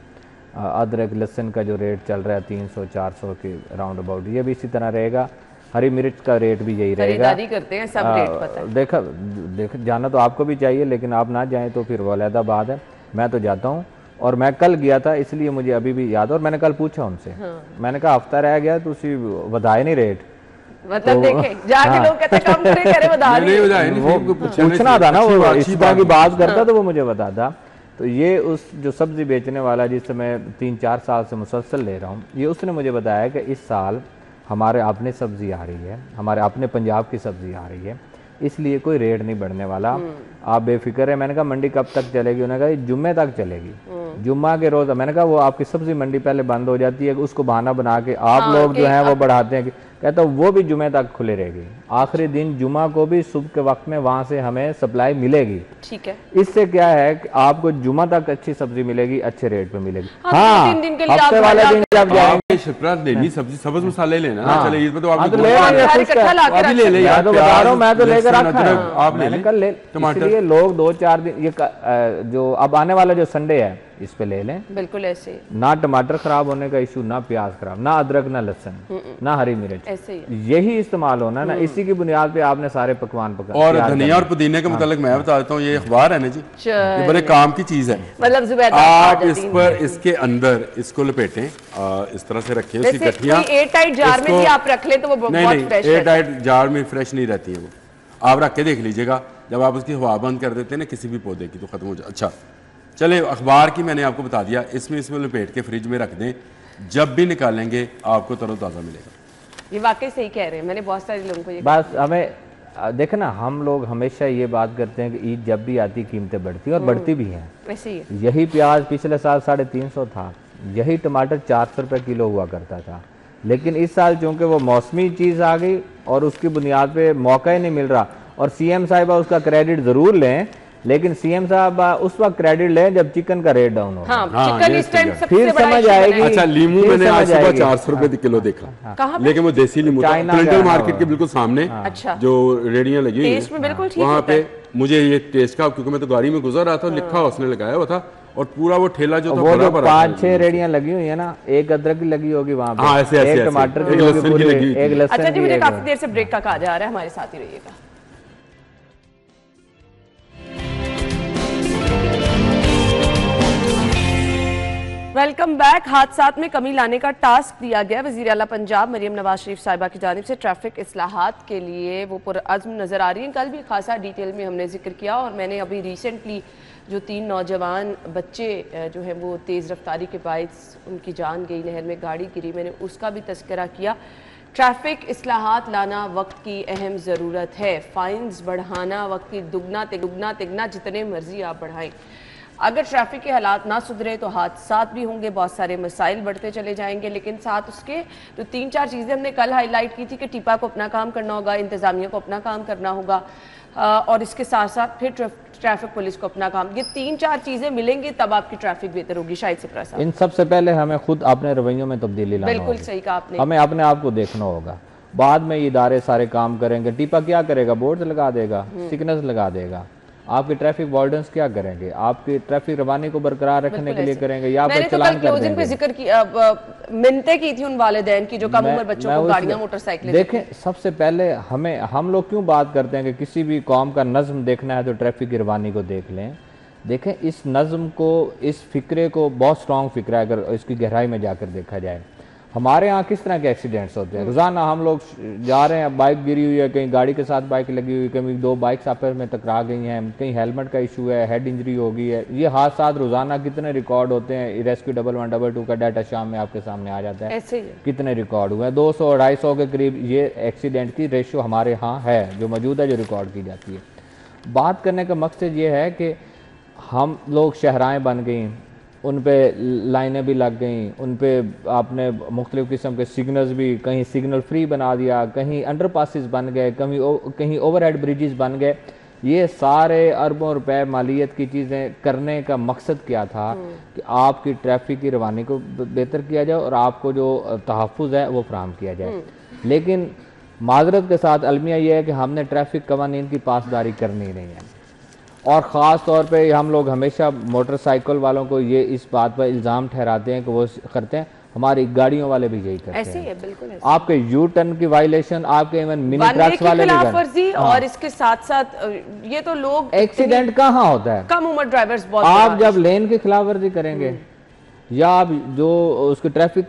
B: अदरक लहसुन का जो रेट चल रहा है 300-400 के राउंड अबाउट, ये भी इसी तरह रहेगा। हरी मिर्च का रेट भी यही रहेगा।
A: खरीदारी करते हैं सब रेट पता है।
B: देख जाना तो आपको भी चाहिए, लेकिन आप ना जाएं तो फिर वो अलहदा बात है। मैं तो जाता हूँ और मैं कल गया था, इसलिए मुझे अभी भी याद है। और मैंने कल पूछा उनसे, मैंने कहा हफ्ता रह गया तो उसी वधाए नहीं रेट,
A: मतलब देखें जाके लोग कहते हैं कम करे बता
B: वो पूछना था ना, वो इस तरह की बात करता तो वो मुझे बताता। तो ये उस जो सब्जी बेचने वाला जिससे मैं 3-4 साल से मुसलसल ले रहा हूँ, ये उसने मुझे बताया कि इस साल हमारे अपने सब्जी आ रही है, हमारे अपने पंजाब की सब्जी आ रही है, इसलिए कोई रेट नहीं बढ़ने वाला, आप बेफिक्र है। मैंने कहा मंडी कब तक चलेगी? उन्होंने कहा जुम्मे तक चलेगी, जुम्मा के रोज। मैंने कहा वो आपकी सब्जी मंडी पहले बंद हो जाती है, उसको बहाना बना के आप लोग जो हैं वो बढ़ाते हैं। कहता वो भी जुमे तक खुले रहेगी, आखिरी दिन जुमा को भी सुबह के वक्त में वहां से हमें सप्लाई मिलेगी।
A: ठीक है,
B: इससे क्या है कि आपको जुमा तक अच्छी सब्जी मिलेगी, अच्छे रेट पे मिलेगी।
A: हाँ,
B: हफ्ते वाले दिन जब जाएंगे
C: लेनी सब्जी सब्ज मसाले लेना, चले ईद पे तो आप
B: मैं तो बता रहा हूँ, मैं तो लेकर रखा है,
C: आप ले
B: कल ले। इसलिए लोग 2-4 दिन ये जो अब आने वाला जो संडे है इस पे ले लें।
A: बिल्कुल ऐसे
B: ना टमाटर खराब होने का इशू, ना प्याज खराब, ना अदरक, ना लहसुन, ना हरी मिर्च,
A: ऐसे ही
B: यही इस्तेमाल होना ना। इसी की बुनियाद पे आपने सारे पकवान पका।
C: और धनिया और पुदीने के मुतालिक मैं बता देता हूँ, ये अखबार है ना जी, ये बड़े काम की चीज है।
A: मतलब जुबैर
C: आप इस पर इसके अंदर इसको लपेटें, इस तरह से रखें उसकी गठियां।
A: एयर टाइट जार में भी आप रख ले तो वो बहुत फ्रेश है।
C: एयर टाइट जार में फ्रेश नहीं रहती है वो, आप रख के देख लीजिएगा। जब आप उसकी हवा बंद कर देते हैं ना किसी भी पौधे की तो खत्म हो जाए। अच्छा चले, अखबार की मैंने आपको बता दिया, इसमें लपेट के फ्रिज में रख दें, जब भी निकालेंगे आपको तरोताज़ा मिलेगा।
A: ये वाकई सही कह रहे हैं, मैंने बहुत सारे लोगों को ये
B: बस हमें देखे ना, हम लोग हमेशा ये बात करते हैं कि ईद जब भी आती कीमतें बढ़ती हैं और बढ़ती भी हैं।
A: वैसे ही
B: यही प्याज पिछले साल 350 था, यही टमाटर 400 रुपये किलो हुआ करता था, लेकिन इस साल चूंकि वो मौसमी चीज़ आ गई और उसकी बुनियाद पे मौका ही नहीं मिल रहा। और सीएम साहिबा उसका क्रेडिट ज़रूर लें, लेकिन सीएम साहब उस वक्त क्रेडिट लें जब चिकन का रेट डाउन हो।
A: चिकन इस टाइम सबसे
B: फिर
A: बड़ा
B: समझ आएगी।
C: अच्छा लीमू मैंने आज सुबह 400 रुपए किलो देखा, लेकिन वो देसी लीमू था, मार्केट के बिल्कुल सामने जो रेडियां लगी हुई हैं वहाँ पे। मुझे ये टेस्ट का, क्योंकि मैं तो गाड़ी में गुजर रहा था, लिखा उसने लगाया हुआ था, और पूरा वो ठेला जो
B: वो जो 5-6 रेडियां लगी हुई है ना, एक अदरक की लगी होगी वहाँ पे, एक टमाटर की लगी, एक लहसुन।
A: अच्छा जी, मुझे काफी देर से ब्रेक का कहा जा रहा है, हमारे साथ ही रहिएगा। Welcome back. हादसात में कमी लाने का टास्क दिया गया वज़ीर आला पंजाब मरियम नवाज शरीफ साहिबा की जानिब से। ट्रैफिक इस्लाहात के लिए वो पुरअज़्म नज़र आ रही हैं। कल भी खासा डिटेल में हमने जिक्र किया, और मैंने अभी रिसेंटली जो 3 नौजवान बच्चे जो हैं वो तेज़ रफ्तारी के बायस उनकी जान गई, नहर में गाड़ी गिरी, मैंने उसका भी तस्करा किया। ट्रैफिक इस्लाहात लाना वक्त की अहम ज़रूरत है। फ़ाइन्स बढ़ाना वक्त की दुगना तिगना जितने मर्जी आप बढ़ाएं। अगर ट्रैफिक के हालात ना सुधरे तो हादसात भी होंगे, बहुत सारे मसाइल बढ़ते चले जाएंगे। लेकिन साथ उसके जो 3-4 चीज़ें हमने कल हाईलाइट की थी कि टिपा को अपना काम करना होगा, इंतज़ामिया को अपना काम करना होगा, और इसके साथ साथ फिर ट्रैफिक पुलिस को अपना काम। ये 3-4 चीज़ें मिलेंगी तब आपकी ट्रैफिक बेहतर होगी। शायद से प्रसाद,
B: इन सबसे पहले हमें खुद अपने रवैयों में तब्दीली लाना होगी।
A: बिल्कुल सही कहा आपने,
B: हमें अपने आप को देखना होगा। बाद में ये इदारे सारे काम करेंगे, टिपा क्या करेगा? बोर्ड लगा देगा, सिग्नल्स लगा देगा, आपके ट्रैफिक वार्डन्स क्या करेंगे? आपकी ट्रैफिक रवानी को बरकरार रखने के लिए करेंगे या
A: मैंने
B: फिर
A: तो
B: चलान
A: कल
B: कर
A: क्लोजिंग पे
B: देंगे?
A: जिक्र की मिन्नतें की थी उन वालिदैन की जो कम उम्र बच्चों को गाड़ियां मोटरसाइकिलें
B: देखें, सबसे पहले हम लोग क्यों बात करते हैं कि किसी भी कौम का नज़्म देखना है तो ट्रैफिक की रवानी को देख लें। देखें, इस नज़्म को, इस फिक्रे को, बहुत स्ट्रॉन्ग फिक्रा है अगर इसकी गहराई में जाकर देखा जाए। हमारे यहाँ किस तरह के एक्सीडेंट्स होते हैं रोज़ाना? हम लोग जा रहे हैं, बाइक गिरी हुई है, कहीं गाड़ी के साथ बाइक लगी हुई, कहीं दो बाइक्स आपस में टकरा गई हैं, कहीं हेलमेट का इशू है, हेड इंजरी हो गई है। ये हादसा रोज़ाना कितने रिकॉर्ड होते हैं? रेस्क्यू 1122 का डाटा शाम में आपके सामने आ जाता है,
A: ऐसे ही
B: कितने रिकॉर्ड हुए हैं। 200-250 के करीब ये एक्सीडेंट की रेशो हमारे यहाँ है, जो मौजूद है, जो रिकॉर्ड की जाती है। बात करने का मकसद ये है कि हम लोग शहराएँ बन गई, उन पे लाइनें भी लग गई, उन पे आपने मुख्तलिफ़ किस्म के सिग्नल्स भी, कहीं सिग्नल फ्री बना दिया, कहीं अंडरपासेस बन गए, कहीं ओवरहेड ब्रिजेस बन गए। ये सारे अरबों रुपए मालियत की चीज़ें करने का मकसद क्या था कि आपकी ट्रैफिक की रवानी को बेहतर किया जाए और आपको जो तहफ़्फ़ुज़ है वो फराहम किया जाए। लेकिन माजरत के साथ अलमिया ये है कि हमने ट्रैफिक कवानीन की पासदारी करनी नहीं है, और ख़ास तौर पे हम लोग हमेशा मोटरसाइकिल वालों को ये इस बात पर इल्ज़ाम ठहराते हैं कि वो करते हैं, हमारी गाड़ियों वाले भी यही करते
A: ऐसे
B: हैं।
A: है, बिल्कुल ऐसे।
B: आपके यू टर्न की वायलेशन, आपके इवन मिनी ट्रक्स वाले भी
A: खिलाफवर्जी और इसके साथ साथ ये तो लोग
B: एक्सीडेंट कहाँ होता है?
A: कम उम्र ड्राइवर्स बहुत
B: आप जब लेन की खिलाफवर्जी करेंगे या आप जो उसके ट्रैफिक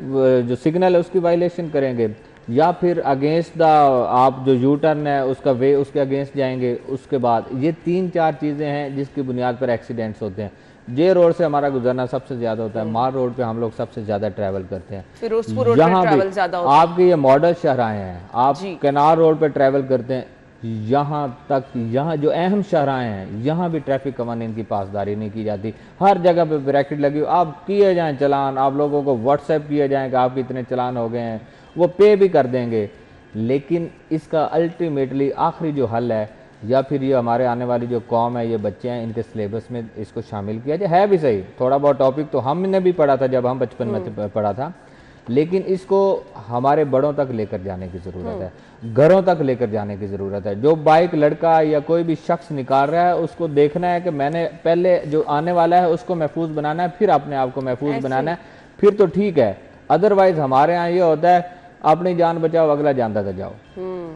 B: जो सिग्नल है उसकी वायलेशन करेंगे, या फिर अगेंस्ट द आप जो यू टर्न है उसका वे उसके अगेंस्ट जाएंगे, उसके बाद ये 3-4 चीज़ें हैं जिसकी बुनियाद पर एक्सीडेंट्स होते हैं। जे रोड से हमारा गुजरना सबसे ज़्यादा होता है, मार रोड पे हम लोग सबसे ज़्यादा ट्रैवल करते हैं,
A: फिरोजपुर रोड पे
B: यहाँ
A: ट्रैवल
B: भी
A: ज़्यादा होता है।
B: आपके ये मॉडल शहराएँ हैं, आप केनार रोड पे ट्रैवल करते हैं, यहाँ तक, यहाँ जो अहम शहराएँ हैं यहाँ भी ट्रैफिक कवानीन की पासदारी नहीं की जाती। हर जगह पे ब्रैकेट लगी हुई, आप किए जाएँ चलान, आप लोगों को व्हाट्सएप किए जाएँ कि आपके इतने चलान हो गए हैं, वो पे भी कर देंगे। लेकिन इसका अल्टीमेटली आखिरी जो हल है, या फिर ये हमारे आने वाली जो कौम है, ये बच्चे हैं, इनके सिलेबस में इसको शामिल किया जाए। है भी सही, थोड़ा बहुत टॉपिक तो हमने भी पढ़ा था जब हम बचपन में पढ़ा था, लेकिन इसको हमारे बड़ों तक लेकर जाने की ज़रूरत है, घरों तक लेकर जाने की ज़रूरत है। जो बाइक लड़का या कोई भी शख्स निकाल रहा है उसको देखना है कि मैंने पहले जो आने वाला है उसको महफूज बनाना है, फिर अपने आप को महफूज बनाना है, फिर तो ठीक है। अदरवाइज हमारे यहाँ ये होता है अपनी जान बचाओ अगला जानता था जाओ।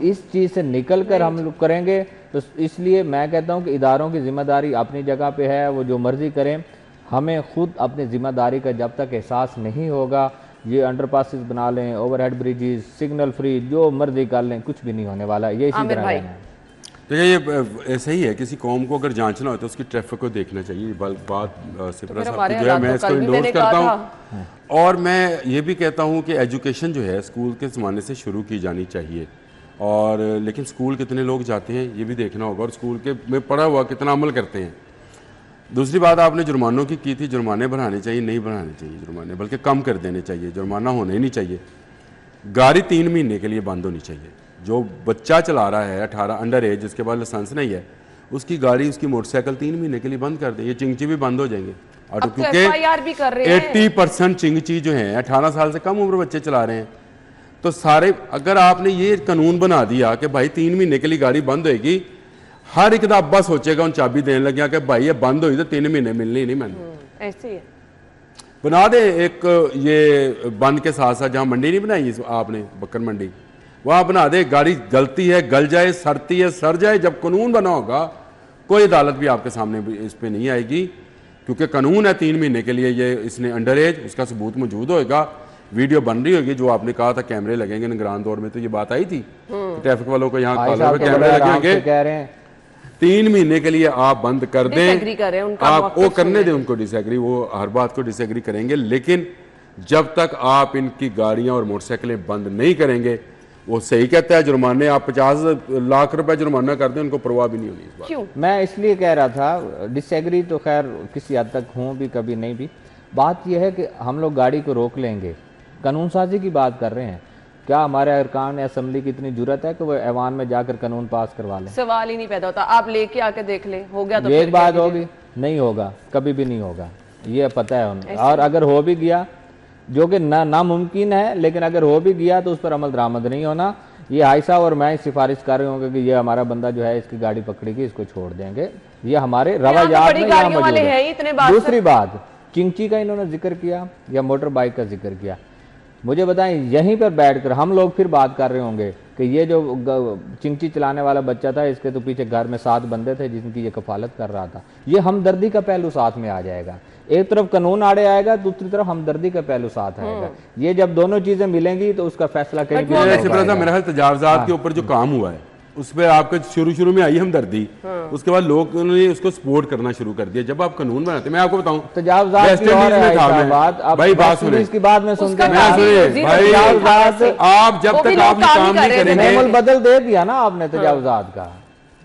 B: इस चीज़ से निकल कर हम लोग करेंगे तो इसलिए मैं कहता हूँ कि इदारों की जिम्मेदारी अपनी जगह पे है, वो जो मर्जी करें। हमें खुद अपनी जिम्मेदारी का जब तक एहसास नहीं होगा, ये अंडरपासेस बना लें, ओवरहेड ब्रिजेस, सिग्नल फ्री, जो मर्जी कर लें, कुछ भी नहीं होने वाला। ये इसी तरह रहना है।
C: तो ये ऐसा ही है, किसी कौम को अगर जांचना हो तो उसकी ट्रैफिक को देखना चाहिए। बात सिपरा साहब की जो है मैं इसको इंडोर्स करता हूँ, और मैं ये भी कहता हूँ कि एजुकेशन जो है स्कूल के ज़माने से शुरू की जानी चाहिए। और लेकिन स्कूल कितने लोग जाते हैं ये भी देखना होगा, और स्कूल के में पढ़ा हुआ कितना अमल करते हैं। दूसरी बात आपने जुर्मानों की थी, जुर्माने बढ़ाने चाहिए, नहीं बढ़ाने चाहिए जुर्माने, बल्कि कम कर देने चाहिए, जुर्माना होना ही नहीं चाहिए। गाड़ी 3 महीने के लिए बंद होनी चाहिए। जो बच्चा चला रहा है 18 अंडर एज, जिसके पास लाइसेंस नहीं है, उसकी गाड़ी, उसकी मोटरसाइकिल 3 महीने के लिए बंद कर दे। ये चिंगची भी बंद हो जाएंगे ऑटो, क्योंकि 80% चिंगची जो है 18 साल से कम उम्र बच्चे चला रहे हैं। तो सारे, अगर आपने ये कानून बना दिया कि भाई 3 महीने के लिए गाड़ी बंद होएगी, हर एक दा अब्बा सोचेगा उन चाबी देने लग गया कि भाई ये बंद हुई तो 3 महीने मिलने ही नहीं। मैंने
A: ऐसे ही
C: बना दे एक, ये बंद के साथ साथ जहाँ मंडी नहीं बनाई आपने, बकर मंडी, वहाँ बना दे, गाड़ी गलती है गल जाए, सड़ती है सड़ जाए। जब कानून बना होगा कोई अदालत भी आपके सामने इस पर नहीं आएगी, क्योंकि कानून है 3 महीने के लिए। ये इसने अंडर एज, उसका सबूत मौजूद होएगा, वीडियो बन रही होगी, जो आपने कहा था कैमरे लगेंगे निगरान दौर में, तो ये बात आई थी ट्रैफिक वालों को, यहाँ कैमरे लगेंगे। 3 महीने के लिए आप बंद कर दें, आप वो करने दें उनको डिसएग्री, वो हर बात को डिसएग्री करेंगे। लेकिन जब तक आप इनकी गाड़ियां और मोटरसाइकिलें बंद नहीं करेंगे, वो सही कहता है, जुर्माने आप 50 लाख रुपए जुर्माना कर दें, उनको परवाह भी नहीं होनी इस बात।
A: क्यों?
B: मैं इसलिए कह रहा था, डिसएग्री तो खैर किसी हद तक हूँ भी, कभी नहीं भी। बात यह है कि हम लोग गाड़ी को रोक लेंगे, कानून साजी की बात कर रहे हैं। क्या हमारे अरकान असम्बली की इतनी जुर्रत है कि वो ऐवान में जाकर कानून पास करवा लें?
A: सवाल ही नहीं पैदा होता। आप लेके आके देख ले, हो गया तो
B: एक बात होगी, नहीं होगा, कभी भी नहीं होगा, ये पता है उन्हें। और अगर हो भी गया, जो कि नामुमकिन है, लेकिन अगर हो भी गया तो उस पर अमल दरामद नहीं होना। ये आयशा और मैं सिफारिश कर रहे होंगे कि ये हमारा बंदा जो है इसकी गाड़ी पकड़ेगी, इसको छोड़ देंगे, ये हमारे रवायात में यहाँ मौजूद है। दूसरी बात, चिंची का इन्होंने जिक्र किया या मोटर बाइक का जिक्र किया, मुझे बताएं यहीं पर बैठकर हम लोग फिर बात कर रहे होंगे कि ये जो चिंची चलाने वाला बच्चा था, इसके तो पीछे घर में 7 बंदे थे जिनकी ये कफालत कर रहा था। ये हमदर्दी का पहलू साथ में आ जाएगा, एक तरफ कानून आड़े आएगा, दूसरी तरफ हमदर्दी का पहलू साथ आएगा। ये जब दोनों चीजें मिलेंगी तो उसका फैसला कहीं
C: मेरा ख्याल तजावजात के ऊपर जो काम हुआ है उस पर आपके शुरू में आई हमदर्दी, उसके बाद लोग उन्होंने उसको सपोर्ट करना शुरू कर दिया। जब आप कानून बनाते, मैं आपको बताऊं
B: तजावजात
C: भाई बात सुने,
B: इसकी बात में सुनते
C: भाई आप जब तक आप ये काम नहीं करेंगे,
B: बदल दे दिया ना आपने तजावजात का।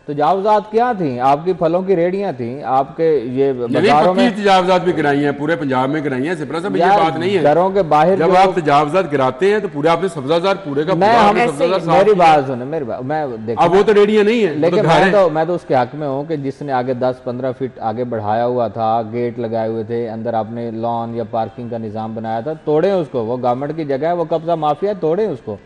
B: तजावजात क्या थी? आपकी फलों की रेडियां थी, आपके ये बाजारों में
C: तजावजात भी गिराई हैं, पूरे पंजाब में गिराई हैं। सिपरा साहब ये बात नहीं है,
B: घरों के बाहर
C: जब आप तजावजात गिराते हैं तो पूरे आपने सब्जाजार पूरे का
B: मेरी बात सुने, मेरी बात मैं देखो,
C: अब वो तो रेडियां नहीं है,
B: लेकिन मैं तो उसके हक में हूँ कि जिसने आगे 10-15 फीट आगे बढ़ाया हुआ था, गेट लगाए हुए थे, अंदर आपने लॉन या पार्किंग का निजाम बनाया था, तोड़े उसको। वो गवर्नमेंट की जगह है, वो कब्जा माफिया, तोड़े उसको।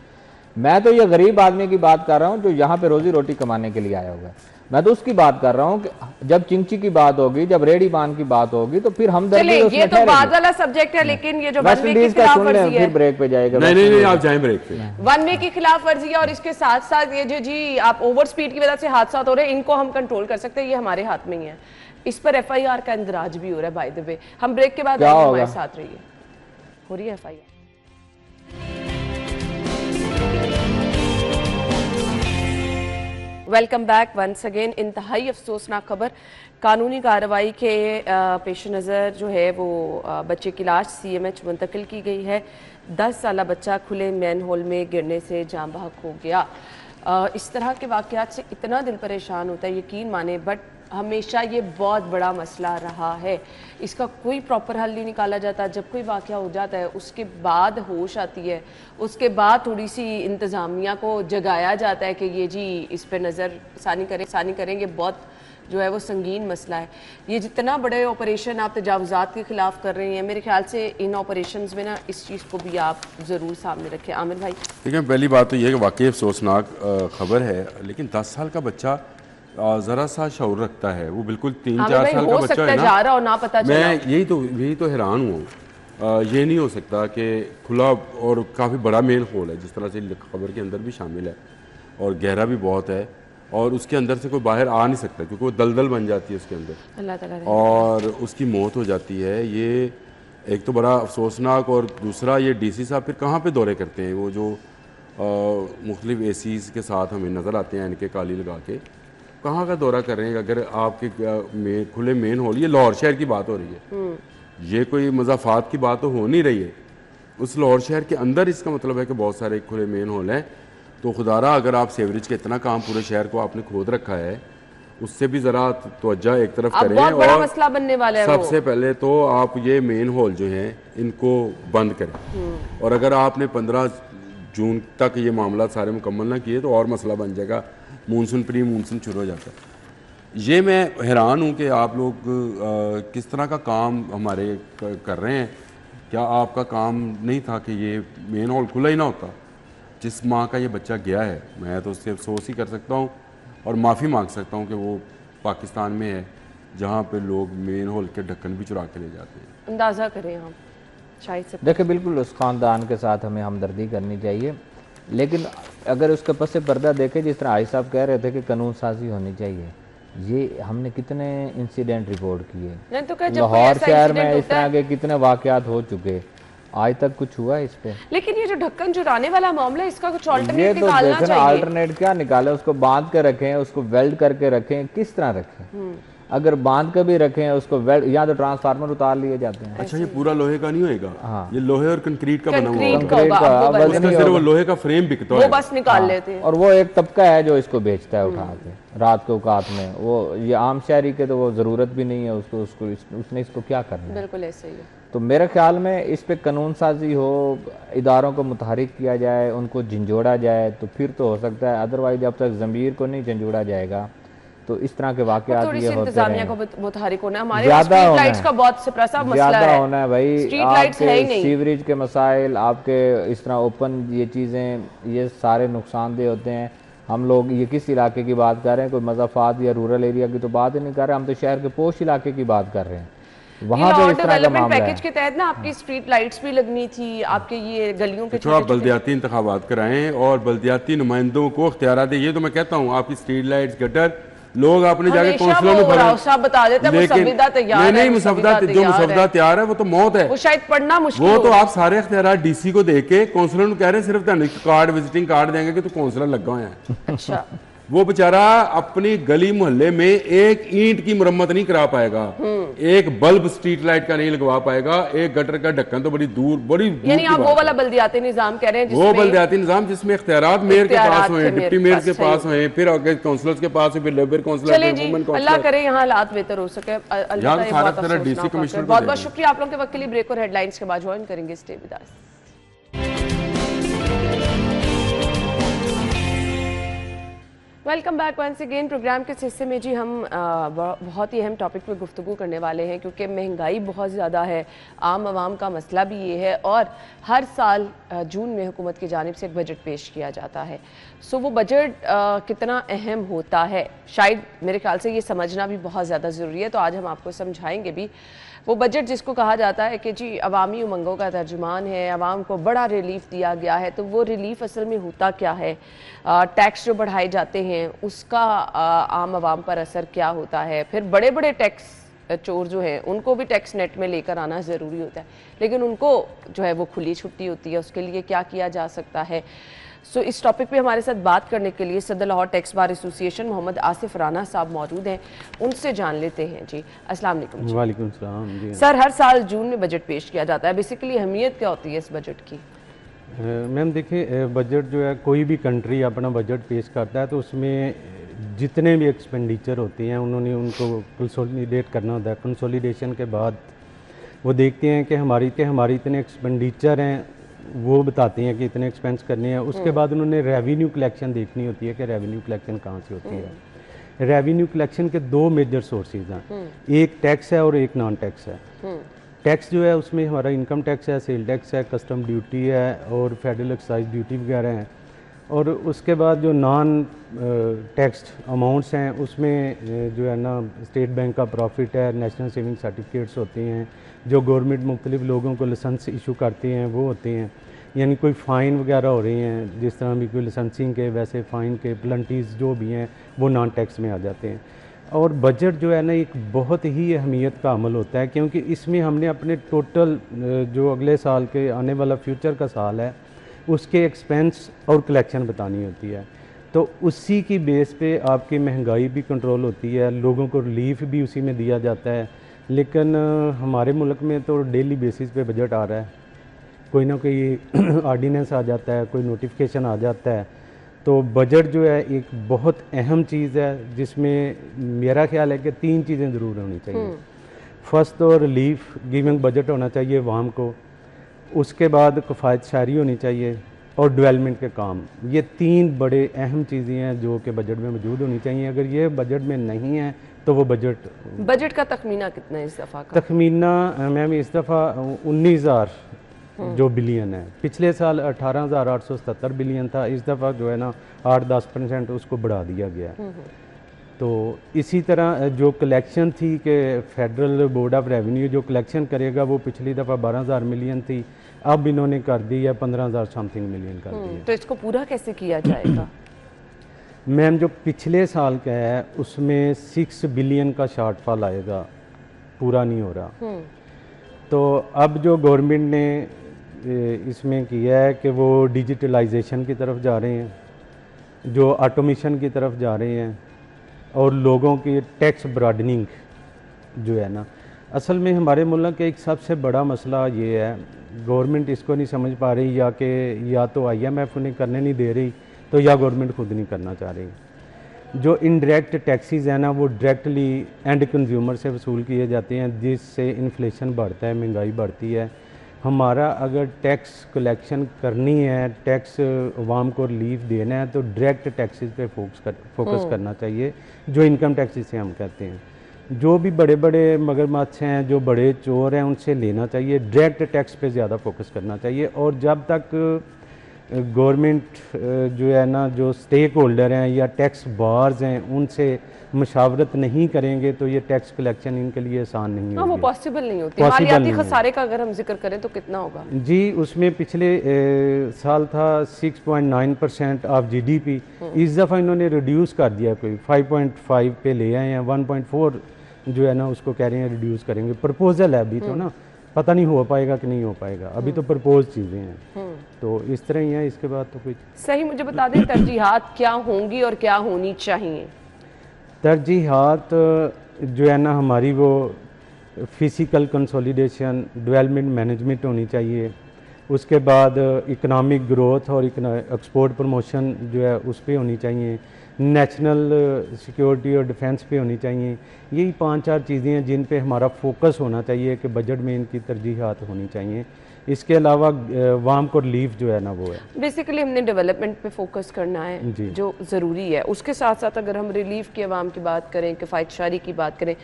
B: मैं तो ये गरीब आदमी की बात कर रहा हूँ जो यहाँ पे रोजी रोटी कमाने के लिए आया हुआ है। मैं तो उसकी बात कर रहा हूँ कि जब चिंची की बात होगी, जब रेडी बान की बात होगी तो फिर हम
A: ये तो बात वाला सब्जेक्ट है, लेकिन ये जो वन वे की खिलाफवर्जी है,
B: फिर ब्रेक पे जाएगा।
C: नहीं आप जाएं ब्रेक पे।
A: वन वे की खिलाफवर्जी है और इसके साथ साथ ये जो जी आप ओवर स्पीड की वजह से हादसा हो रहे हैं, इनको हम कंट्रोल कर सकते हैं, ये हमारे हाथ में ही है। इस पर FIR का इंदराज भी हो रहा है बाय द वे। हम ब्रेक के बाद हमारे साथ रहिए, हो रही है FIR। Welcome back once again. इंतहाई अफसोसनाक खबर, कानूनी कार्रवाई के पेश नज़र जो है वो बच्चे की लाश CMH मुंतकिल की गई है। 10 साला बच्चा खुले मैन होल में गिरने से जाँ बहक हो गया। इस तरह के वाक़यात से इतना दिल परेशान होता है, यकीन माने, बट हमेशा ये बहुत बड़ा मसला रहा है। इसका कोई प्रॉपर हल नहीं निकाला जाता। जब कोई वाक़या हो जाता है उसके बाद होश आती है, उसके बाद थोड़ी सी इंतज़ामिया को जगाया जाता है कि ये जी इस पर नज़र सानी करेंगे। बहुत जो है वो संगीन मसला है। ये जितना बड़े ऑपरेशन आप तजावुज़ात के ख़िलाफ़ कर रहे हैं, मेरे ख्याल से इन ऑपरेशंस में ना इस चीज़ को भी आप ज़रूर सामने रखें। आमिर भाई,
C: देखिए पहली बात तो ये कि वाकई अफसोसनाक खबर है, लेकिन 10 साल का बच्चा ज़रा सा शऊर रखता है, वो बिल्कुल 3-4 साल का बच्चा है
A: जा रहा और ना पता चला।
C: मैं यही तो हैरान हूँ। ये नहीं हो सकता कि खुला और काफ़ी बड़ा मेन होल है, जिस तरह से खबर के अंदर भी शामिल है, और गहरा भी बहुत है, और उसके अंदर से कोई बाहर आ नहीं सकता क्योंकि वो दलदल बन जाती है उसके अंदर,
A: अल्लाह ताला, और
C: उसकी मौत हो जाती है। ये एक तो बड़ा अफसोसनाक, और दूसरा ये DC साहब फिर कहाँ पे दौरे करते हैं, वो जो मुख्तलिफ ACs के साथ हमें नज़र आते हैं इनके काली लगा के, कहाँ का दौरा कर रहे हैं। अगर आपके खुले मेन होल, ये लाहौर शहर की बात हो रही है, ये कोई मज़ाफ़ात की बात तो हो नहीं रही है। उस लाहौर शहर के अंदर इसका मतलब है कि बहुत सारे खुले मेन होल हैं। तो खुदारा अगर आप सेवरेज का इतना काम पूरे शहर को आपने खोद रखा है, उससे भी ज़रा तवज्जो एक तरफ करें।
A: बहुत बड़ा मसला बनने वाला है।
C: सबसे पहले तो आप ये मेन होल जो हैं इनको बंद करें, और अगर आपने 15 जून तक ये मामला सारे मुकम्मल ना किए तो और मसला बन जाएगा। मानसून प्री मानसून शुरू हो जाता है। ये मैं हैरान हूँ कि आप लोग किस तरह का काम हमारे कर रहे हैं। क्या आपका काम नहीं था कि ये मेन हॉल खुला ही ना होता? जिस माँ का ये बच्चा गया है, मैं तो उससे अफसोस ही कर सकता हूँ और माफ़ी मांग सकता हूँ कि वो पाकिस्तान में है जहाँ पे लोग मेन हॉल के ढक्कन भी चुरा के ले जाते हैं।
A: अंदाज़ा करें हम शायद से।
B: देखिए बिल्कुल उस ख़ानदान के साथ हमें हमदर्दी करनी चाहिए, लेकिन अगर उसके पस पर्दा देखें, जिस तरह आई साहब कह रहे थे कि कानून साजी होनी चाहिए, ये हमने कितने इंसिडेंट रिपोर्ट किए, लाहौर शहर में इस तरह के कितने वाकयात हो चुके, आज तक कुछ हुआ है इस पे।
A: लेकिन ये जो ढक्कन चुराने वाला मामला है, इसका कुछ अल्टरनेट निकालना चाहिए।
B: अल्टरनेट क्या निकाले? उसको बांध के रखें, उसको वेल्ड करके रखें, किस तरह रखें? अगर बांध के भी रखें उसको वेल्ड, या तो ट्रांसफार्मर उतार लिए जाते हैं।
C: अच्छा, ये पूरा लोहे का नहीं होएगा?
B: हाँ,
C: ये लोहे और कंक्रीट का बना हुआ है।
B: कंक्रीट का
C: वो लोहे का फ्रेम बिकता है,
A: वो बस निकाल लेते हैं।
B: और वो एक तबका है जो इसको बेचता है उठा के रात के औकात में। वो ये आम शहरी के तो वो जरूरत भी नहीं है उसको, उसने इसको क्या करना है।
A: बिल्कुल ऐसे ही है।
B: तो मेरे ख्याल में इस पे कानून साजी हो, इदारों को मुतहरिक किया जाए, उनको झंझोड़ा जाए, तो फिर तो हो सकता है। अदरवाइज जब तक ज़मीर को नहीं झंझोड़ा जाएगा तो इस तरह के वाकयात
A: थोड़ी
B: ये
A: सी
B: होते
A: इंतजामिया
B: हैं।
A: को मुतहरिक होना है। हमारे
B: ज्यादा
A: स्ट्रीट
B: होना
A: लाइट्स
B: है।
A: का बहुत से प्रसा मसला
B: ज़्यादा
A: है,
B: होना है भाई,
A: स्ट्रीट लाइट्स है ही
B: आपके
A: नहीं।
B: सीवरेज के मसाइल, आपके इस तरह ओपन ये चीज़ें, ये सारे नुकसानदेह होते हैं। हम लोग ये किस इलाके की बात कर रहे हैं, कोई मज़ाफ़ात या रूरल एरिया की तो बात ही नहीं कर रहे, हम तो शहर के पोश इलाके की बात कर रहे हैं, वहाँ पे इस तरह का
A: डेवलपमेंट
B: मामला
A: पैकेज
B: है।
A: के तहत ना आपकी स्ट्रीट लाइट्स भी लगनी थी, आपके ये गलियों के
C: तो आप बल्दियाती इंतखाबात कराएं और बल्दियाती नुमाइंदों को इख्तियार दें। ये तो मैं कहता हूँ, आपकी स्ट्रीट लाइट्स, गटर, लोग आपने जाके कौंसलर में
A: साहब बता देते हैं मुसव्विदा तैयार है,
C: नहीं, मुसव्विदा जो मुसव्विदा तैयार है वो तो मौत है,
A: वो शायद पढ़ना मुश्किल
C: वो
A: हो।
C: तो आप सारे इख्तियार डीसी को दे के कौंसलर को कह रहे हैं सिर्फ कार्ड, विजिटिंग कार्ड देंगे कि तू कौंसलर लगा हुआ है।
A: अच्छा,
C: वो बेचारा अपनी गली मोहल्ले में एक ईंट की मुरम्मत नहीं करा पाएगा, एक बल्ब स्ट्रीट लाइट का नहीं लगवा पाएगा, एक गटर का ढक्कन तो बड़ी दूर
A: यानी आप वो वाला बल्दियाती निजाम कह रहे हैं,
C: वो बल्दियाती निजाम जिसमें इख्तियारात मेयर के पास हुए, डिप्टी मेयर के पास हुए, फिर आगे काउंसलर्स के पास, फिर लेबर काउंसलर,
A: चले जी, अल्लाह करे यहाँ हालात बेहतर हो सके। बहुत बहुत शुक्रिया आप लोगों के वक्त के लिए। ब्रेक और हेडलाइंस के बाद ज्वाइन करेंगे, stay with us. Welcome back once again. Programme के इस हिस्से में जी हम बहुत ही अहम टॉपिक पे गुफ्तगू करने वाले हैं, क्योंकि महंगाई बहुत ज़्यादा है, आम आवाम का मसला भी ये है, और हर साल जून में हुकूमत की जानिब से एक बजट पेश किया जाता है। सो वो बजट कितना अहम होता है, शायद मेरे ख्याल से ये समझना भी बहुत ज़्यादा ज़रूरी है। तो आज हम आपको समझाएंगे भी वो बजट जिसको कहा जाता है कि जी अवामी उमंगों का तर्जुमान है, आवाम को बड़ा रिलीफ दिया गया है। तो वो रिलीफ असल में होता क्या है, टैक्स जो बढ़ाए जाते हैं उसका आम आवाम पर असर क्या होता है, फिर बड़े बड़े टैक्स चोर जो हैं उनको भी टैक्स नेट में लेकर आना ज़रूरी होता है, लेकिन उनको जो है वो खुली छुट्टी होती है, उसके लिए क्या किया जा सकता है। सो इस टॉपिक पे हमारे साथ बात करने के लिए सदर Lahore tax bar association Mohammad Asif Rana sahab मौजूद हैं, उनसे जान लेते हैं। जी अस्सलाम वालेकुम।
D: वालेकुम सलाम जी।
A: सर, हर साल जून में बजट पेश किया जाता है, बेसिकली अहमियत क्या होती है इस बजट की?
D: मैम देखिए, बजट जो है, कोई भी कंट्री अपना बजट पेश करता है तो उसमें जितने भी एक्सपेंडिचर होते हैं उन्होंने उनको कंसोलिडेट करना होता है। कंसोलिडेशन के बाद वो देखते हैं कि हमारी इतने एक्सपेंडिचर हैं, वो बताते हैं कि इतने एक्सपेंस करने हैं। उसके बाद उन्होंने रेवेन्यू कलेक्शन देखनी होती है कि रेवेन्यू कलेक्शन कहाँ से होती है। रेवेन्यू कलेक्शन के दो मेजर सोर्सेज हैं, एक टैक्स है और एक नॉन टैक्स है। टैक्स जो है उसमें हमारा इनकम टैक्स है, सेल टैक्स है, कस्टम ड्यूटी है और फेडरल एक्साइज ड्यूटी वगैरह हैं। और उसके बाद जो नॉन टैक्स अमाउंट्स हैं उसमें जो है ना, स्टेट बैंक का प्रॉफिट है, नेशनल सेविंग सर्टिफिकेट्स होते हैं, जो गवर्नमेंट मुख्तलिफ लोगों को लाइसेंस इशू करते हैं वो होते हैं। यानी कोई फ़ाइन वगैरह हो रही हैं, जिस तरह भी कोई लाइसेंसिंग के, वैसे फ़ाइन के प्लंटीज जो भी हैं वो नॉन टैक्स में आ जाते हैं। और बजट जो है ना, एक बहुत ही अहमियत का अमल होता है, क्योंकि इसमें हमने अपने टोटल जो अगले साल के आने वाला फ्यूचर का साल है उसके एक्सपेंस और कलेक्शन बतानी होती है। तो उसी की बेस पे आपकी महंगाई भी कंट्रोल होती है, लोगों को रिलीफ भी उसी में दिया जाता है। लेकिन हमारे मुल्क में तो डेली बेसिस पे बजट आ रहा है, कोई ना कोई आर्डीनेंस आ जाता है, कोई नोटिफिकेशन आ जाता है। तो बजट जो है एक बहुत अहम चीज़ है, जिसमें मेरा ख्याल है कि तीन चीज़ें ज़रूर होनी चाहिए। फर्स्ट तो रिलीफ गिविंग बजट होना चाहिए वाम को, उसके बाद किफ़ायत शारी होनी चाहिए और डेवलपमेंट के काम। ये तीन बड़े अहम चीज़ें हैं जो कि बजट में मौजूद होनी चाहिए। अगर ये बजट में नहीं है तो वो बजट
A: का तखमीना कितना है इस दफ़ा का?
D: तखमीना मैम इस दफ़ा 19,000 जो बिलियन है, पिछले साल 18,877 बिलियन था, इस दफ़ा जो है ना 8-10% उसको बढ़ा दिया गया है। तो इसी तरह जो कलेक्शन थी कि फेडरल बोर्ड ऑफ रेवेन्यू जो कलेक्शन करेगा वो पिछली दफ़ा 12,000 मिलियन थी, अब इन्होंने कर दी है 15,000 समथिंग मिलियन कर दी है।
A: तो इसको पूरा कैसे किया जाएगा?
D: मैम जो पिछले साल का है उसमें 6 बिलियन का शॉर्टफॉल आएगा, पूरा नहीं हो रहा। तो अब जो गवर्नमेंट ने इसमें किया है कि वो डिजिटलाइजेशन की तरफ जा रहे हैं, जो ऑटोमेशन की तरफ जा रहे हैं, और लोगों की टैक्स ब्रॉडनिंग जो है ना, असल में हमारे मुल्क का एक सबसे बड़ा मसला ये है, गवर्नमेंट इसको नहीं समझ पा रही, या तो IMF उन्हें करने नहीं दे रही, तो या गवर्नमेंट खुद नहीं करना चाह रही। जो इनडायरेक्ट टैक्सेस हैं ना, वो डायरेक्टली एंड कंज्यूमर से वसूल किए जाते हैं, जिससे इन्फ्लेशन बढ़ता है, महंगाई बढ़ती है। हमारा अगर टैक्स कलेक्शन करनी है, टैक्स अवाम को रिलीफ देना है, तो डायरेक्ट टैक्सेस पे फोकस करना चाहिए, जो इनकम टैक्स जिसे हम कहते हैं। जो भी बड़े बड़े मगरमच्छ हैं, जो बड़े चोर हैं, उनसे लेना चाहिए, डायरेक्ट टैक्स पे ज़्यादा फोकस करना चाहिए। और जब तक गवर्नमेंट जो है ना, जो स्टेक होल्डर हैं या टैक्स बार्स हैं, उनसे मशावरत नहीं करेंगे तो ये टैक्स कलेक्शन इनके लिए आसान नहीं होगी।
A: वो पॉसिबल नहीं होती। मालियाती खसारे का अगर हम जिक्र करें तो कितना होगा? जी,
D: उसमें पिछले साल था 6.9% ऑफ GDP। इस दफ़ा इन्होंने रिड्यूस कर दिया, कोई 5.5 पे ले आए हैं, 1.4 जो है ना उसको कह रहे हैं रिड्यूस करेंगे। प्रपोजल है अभी तो ना, पता नहीं हो पाएगा कि नहीं हो पाएगा, अभी तो प्रपोज चीज़ें हैं। तो इस तरह ही है, इसके बाद तो कुछ
A: सही। मुझे बता दें तरजीहात क्या होंगी और क्या होनी चाहिए?
D: तरजीहात जो है ना हमारी, वो फिजिकल कंसोलिडेशन, डेवलपमेंट मैनेजमेंट होनी चाहिए। उसके बाद इकोनॉमिक ग्रोथ और एक्सपोर्ट प्रमोशन जो है उस पर होनी चाहिए। नेशनल सिक्योरिटी और डिफेंस पे होनी चाहिए। यही 5-4 चीज़ें हैं जिन पे हमारा फोकस होना चाहिए कि बजट में इनकी तरजीहात होनी चाहिए। इसके अलावा वाम को रिलीफ जो है ना वो है।
A: बेसिकली हमने डेवलपमेंट पे फोकस करना है जो ज़रूरी है। उसके साथ साथ अगर हम रिलीफ की अवाम की बात करें, किफ़ायतशारी की बात करें,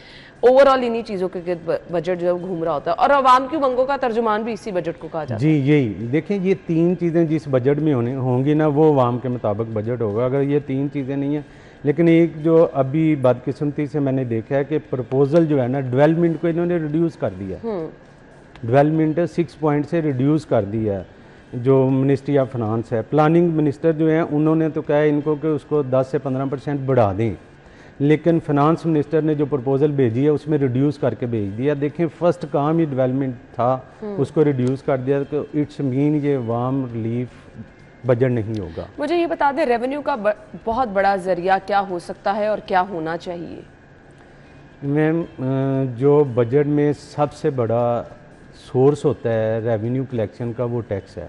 A: ओवरऑल इन्हीं चीज़ों के बजट जो घूम रहा होता है और अवाम की उमंगों का तर्जुमान भी इसी बजट को कहा जाता है।
D: जी, यही देखें, ये 3 चीज़ें जिस बजट में होंगी ना, वो अवाम के मुताबिक बजट होगा। अगर ये 3 चीज़ें नहीं हैं, लेकिन एक जो अभी बदकिस्मती से मैंने देखा है कि प्रपोजल जो है ना, डेवलपमेंट को इन्होंने रिड्यूस कर दिया। डेवलपमेंट 6 पॉइंट से रिड्यूस कर दिया है। जो मिनिस्ट्री ऑफ फाइनेंस है, प्लानिंग मिनिस्टर जो हैं, उन्होंने तो कहा है इनको कि उसको 10 से 15% बढ़ा दें, लेकिन फाइनेंस मिनिस्टर ने जो प्रपोजल भेजी है उसमें रिड्यूस करके भेज दिया। देखें, फर्स्ट काम ही डेवलपमेंट था, उसको रिड्यूस कर दिया, तो इट्स मीन ये वाम रिलीफ बजट नहीं होगा।
A: मुझे ये बता दें, रेवेन्यू का बहुत बड़ा जरिया क्या हो सकता है और क्या होना चाहिए?
D: मैम, जो बजट में सबसे बड़ा सोर्स होता है रेवेन्यू कलेक्शन का, वो टैक्स है।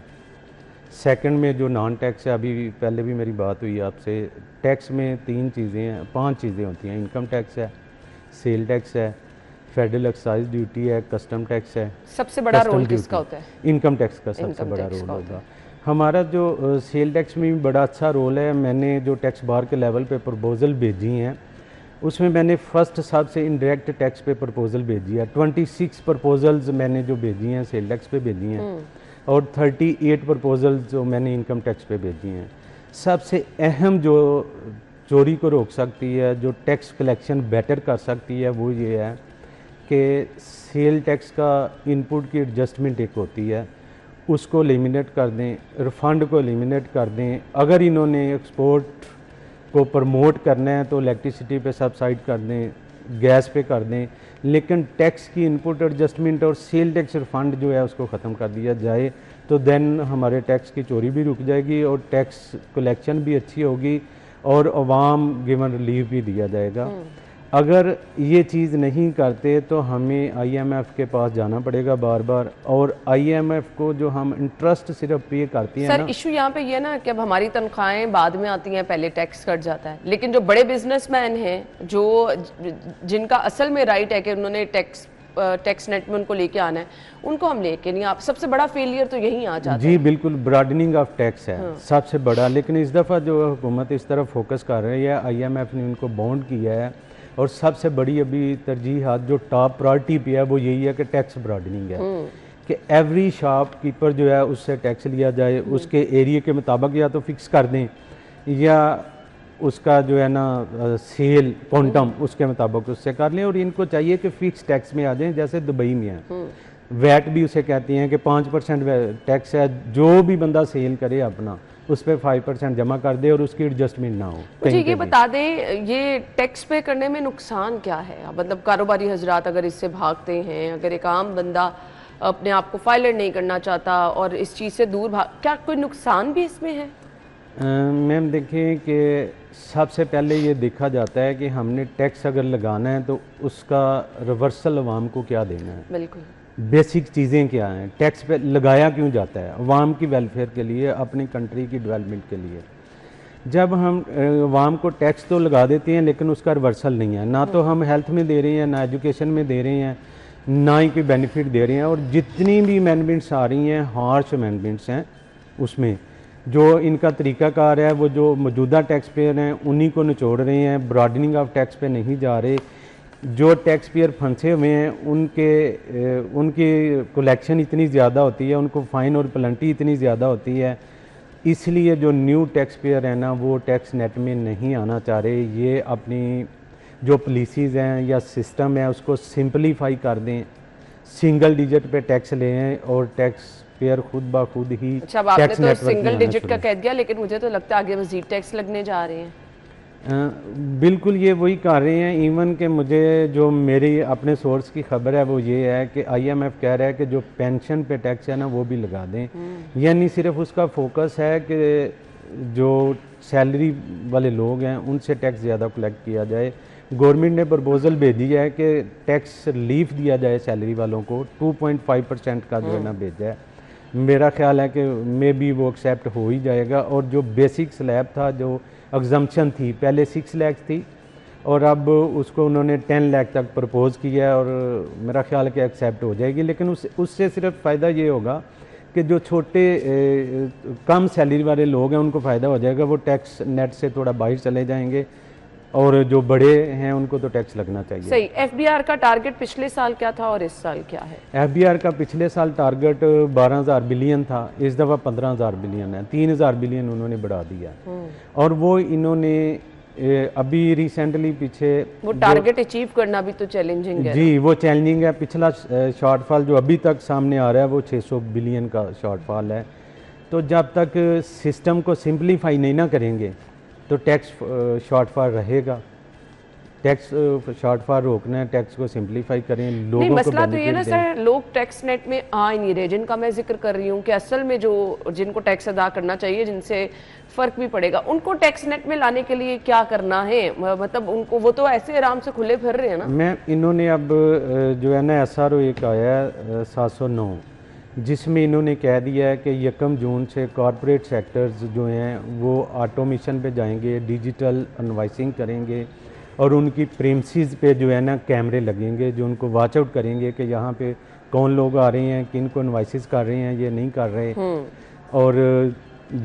D: सेकंड में जो नॉन टैक्स है, अभी पहले भी मेरी बात हुई आपसे, टैक्स में 3 चीज़ें हैं, 5 चीज़ें होती हैं। इनकम टैक्स है, सेल टैक्स है, फेडरल एक्साइज ड्यूटी है, कस्टम टैक्स है।
A: सबसे बड़ा रोल किसका होता है?
D: इनकम टैक्स का सबसे बड़ा रोल होगा। हमारा जो सेल टैक्स में भी बड़ा अच्छा रोल है। मैंने जो टैक्स बार के लेवल पे प्रपोजल भेजी हैं, उसमें मैंने फर्स्ट सबसे इनडायरेक्ट टैक्स पे प्रपोजल भेजी है। 26 प्रपोजल्स मैंने जो भेजी हैं सेल टैक्स पे भेजी हैं, और 38 प्रपोजल्स जो मैंने इनकम टैक्स पे भेजी हैं। सबसे अहम जो चोरी को रोक सकती है, जो टैक्स कलेक्शन बेटर कर सकती है, वो ये है कि सेल टैक्स का इनपुट की एडजस्टमेंट एक होती है, उसको एलिमिनेट कर दें, रिफंड को एलिमिनेट कर दें। अगर इन्होंने एक्सपोर्ट को प्रमोट करना है तो इलेक्ट्रिसिटी पे सब्सिडाइज कर दें, गैस पे कर दें, लेकिन टैक्स की इनपुट एडजस्टमेंट और सेल टैक्स रिफंड जो है उसको ख़त्म कर दिया जाए, तो देन हमारे टैक्स की चोरी भी रुक जाएगी और टैक्स कलेक्शन भी अच्छी होगी और अवाम गिवन रिलीफ भी दिया जाएगा। अगर ये चीज़ नहीं करते तो हमें IMF के पास जाना पड़ेगा बार बार, और IMF को जो हम इंटरेस्ट सिर्फ पे करते हैं।
A: सर, इशू यहाँ पे ये ना कि अब हमारी तनख्वाहें बाद में आती हैं, पहले टैक्स कट जाता है, लेकिन जो बड़े बिजनेसमैन हैं, जो जिनका असल में राइट है कि उन्होंने टैक्स नेट में उनको लेके आना है, उनको हम लेके नहीं। आप सबसे बड़ा फेलियर तो यही आ जाता है।
D: जी बिल्कुल, ब्रॉडनिंग ऑफ टैक्स है सबसे बड़ा। लेकिन इस दफ़ा जो हुकूमत इस तरफ फोकस कर रही है, IMF ने उनको बाउंड किया है, और सबसे बड़ी अभी तरजीहात जो टॉप प्रायोरिटी पे है वो यही है कि टैक्स ब्रॉडनिंग है, कि एवरी शॉपकीपर जो है उससे टैक्स लिया जाए, उसके एरिया के मुताबिक या तो फिक्स कर दें, या उसका जो है ना सेल क्वांटम उसके मुताबिक उससे कर लें। और इनको चाहिए कि फिक्स टैक्स में आ जाएं, जैसे दुबई में है। वैट भी उसे कहती हैं कि 5% टैक्स है, जो भी बंदा सेल करे अपना उस पर 5% जमा कर दे और उसकी एडजस्टमेंट ना हो।
A: मुझे ये बता दें, ये टैक्स पे करने में नुकसान क्या है? मतलब कारोबारी हजरात अगर इससे भागते हैं, अगर एक आम बंदा अपने आप को फाइलर नहीं करना चाहता और इस चीज़ से दूर क्या कोई नुकसान भी इसमें है?
D: मैम देखें कि सबसे पहले ये देखा जाता है कि हमने टैक्स अगर लगाना है तो उसका रिवर्सल अवाम को क्या देना है।
A: बिल्कुल,
D: बेसिक चीज़ें क्या हैं, टैक्स पे लगाया क्यों जाता है? अवाम की वेलफेयर के लिए, अपनी कंट्री की डेवलपमेंट के लिए। जब हम अवाम को टैक्स तो लगा देते हैं लेकिन उसका रिवर्सल नहीं है, ना तो हम हेल्थ में दे रहे हैं, ना एजुकेशन में दे रहे हैं, ना ही कोई बेनिफिट दे रहे हैं। और जितनी भी अमेंडमेंट्स आ रही हैं हार्श अमेंडमेंट्स हैं, उसमें जो इनका तरीकाकार है वो जो मौजूदा टैक्स पेयर हैं उन्हीं को निचोड़ रहे हैं, ब्रॉडनिंग ऑफ टैक्स पे नहीं जा रहे। जो टैक्स पेयर फंसे हुए हैं उनकी कलेक्शन इतनी ज़्यादा होती है, उनको फ़ाइन और पेनल्टी इतनी ज़्यादा होती है, इसलिए जो न्यू टैक्स पेयर है ना वो टैक्स नेट में नहीं आना चाह रहे। ये अपनी जो पॉलिसीज़ हैं या सिस्टम है उसको सिंपलीफाई कर दें, सिंगल डिजिट पे टैक्स लें और टैक्स पेयर खुद ब खुद ही
A: अच्छा, अब आपने
D: टैक्स
A: तो
D: नेटवर्क में
A: सिंगल
D: आना
A: डिजिट का
D: शुरू।
A: कह दिया, लेकिन मुझे तो लगता है आगे मजीद टैक्स लगने जा रहे हैं।
D: बिल्कुल ये वही कर रहे हैं। इवन कि मुझे जो मेरी अपने सोर्स की खबर है वो ये है कि IMF कह रहा है कि जो पेंशन पे टैक्स है ना वो भी लगा दें। यानी सिर्फ उसका फोकस है कि जो सैलरी वाले लोग हैं उनसे टैक्स ज़्यादा कलेक्ट किया जाए। गवर्नमेंट ने प्रपोजल भेजी है कि टैक्स रिलीफ दिया जाए सैलरी वालों को, 2.5% का जो है ना भेजा है। मेरा ख्याल है कि मे बी वो एक्सेप्ट हो ही जाएगा। और जो बेसिक स्लैब था, जो एग्जम्पशन थी, पहले 6 लाख थी और अब उसको उन्होंने 10 लाख तक प्रपोज़ किया है और मेरा ख्याल है कि एक्सेप्ट हो जाएगी। लेकिन उससे सिर्फ फ़ायदा ये होगा कि जो छोटे कम सैलरी वाले लोग हैं उनको फ़ायदा हो जाएगा, वो टैक्स नेट से थोड़ा बाहर चले जाएंगे, और जो बड़े हैं उनको तो टैक्स लगना चाहिए।
A: सही। FBR का टारगेट पिछले साल क्या था और इस साल क्या है?
D: FBR का पिछले साल टारगेट 12,000 बिलियन था, इस दफ़ा 15,000 बिलियन है, 3,000 बिलियन उन्होंने बढ़ा दिया। और वो इन्होंने अभी रिसेंटली पीछे
A: वो टारगेट अचीव करना भी तो चैलेंजिंग है।
D: जी, वो चैलेंजिंग है। पिछला शॉर्टफॉल जो अभी तक सामने आ रहा है वो 600 बिलियन का शॉर्टफॉल है। तो जब तक सिस्टम को सिंप्लीफाई नहीं ना करेंगे तो टैक्स शॉर्टफॉल रहेगा। टैक्स शॉर्टफॉल रोकना है, टैक्स को सिंप्लीफाई करें, लोगों
A: नहीं,
D: को
A: मसला तो ये ना
D: benefit दें।
A: सर, लोग टैक्स नेट में आ ही नहीं रहे, जिनका मैं जिक्र कर रही हूँ कि असल में जो जिनको टैक्स अदा करना चाहिए, जिनसे फर्क भी पड़ेगा, उनको टैक्स नेट में लाने के लिए क्या करना है? मतलब उनको, वो तो ऐसे आराम से खुले फिर रहे हैं ना।
D: मैं इन्होंने अब जो है ना SRO एक आया है 709, जिसमें इन्होंने कह दिया है कि 1 जून से कॉरपोरेट सेक्टर्स जो हैं वो ऑटोमेशन पे जाएंगे, डिजिटल इनवॉइसिंग करेंगे और उनकी प्रेमिसेस पे जो है ना कैमरे लगेंगे जो उनको वॉच आउट करेंगे कि यहाँ पे कौन लोग आ रहे हैं, किन को इनवॉइसेस कर रहे हैं, ये नहीं कर रहे। और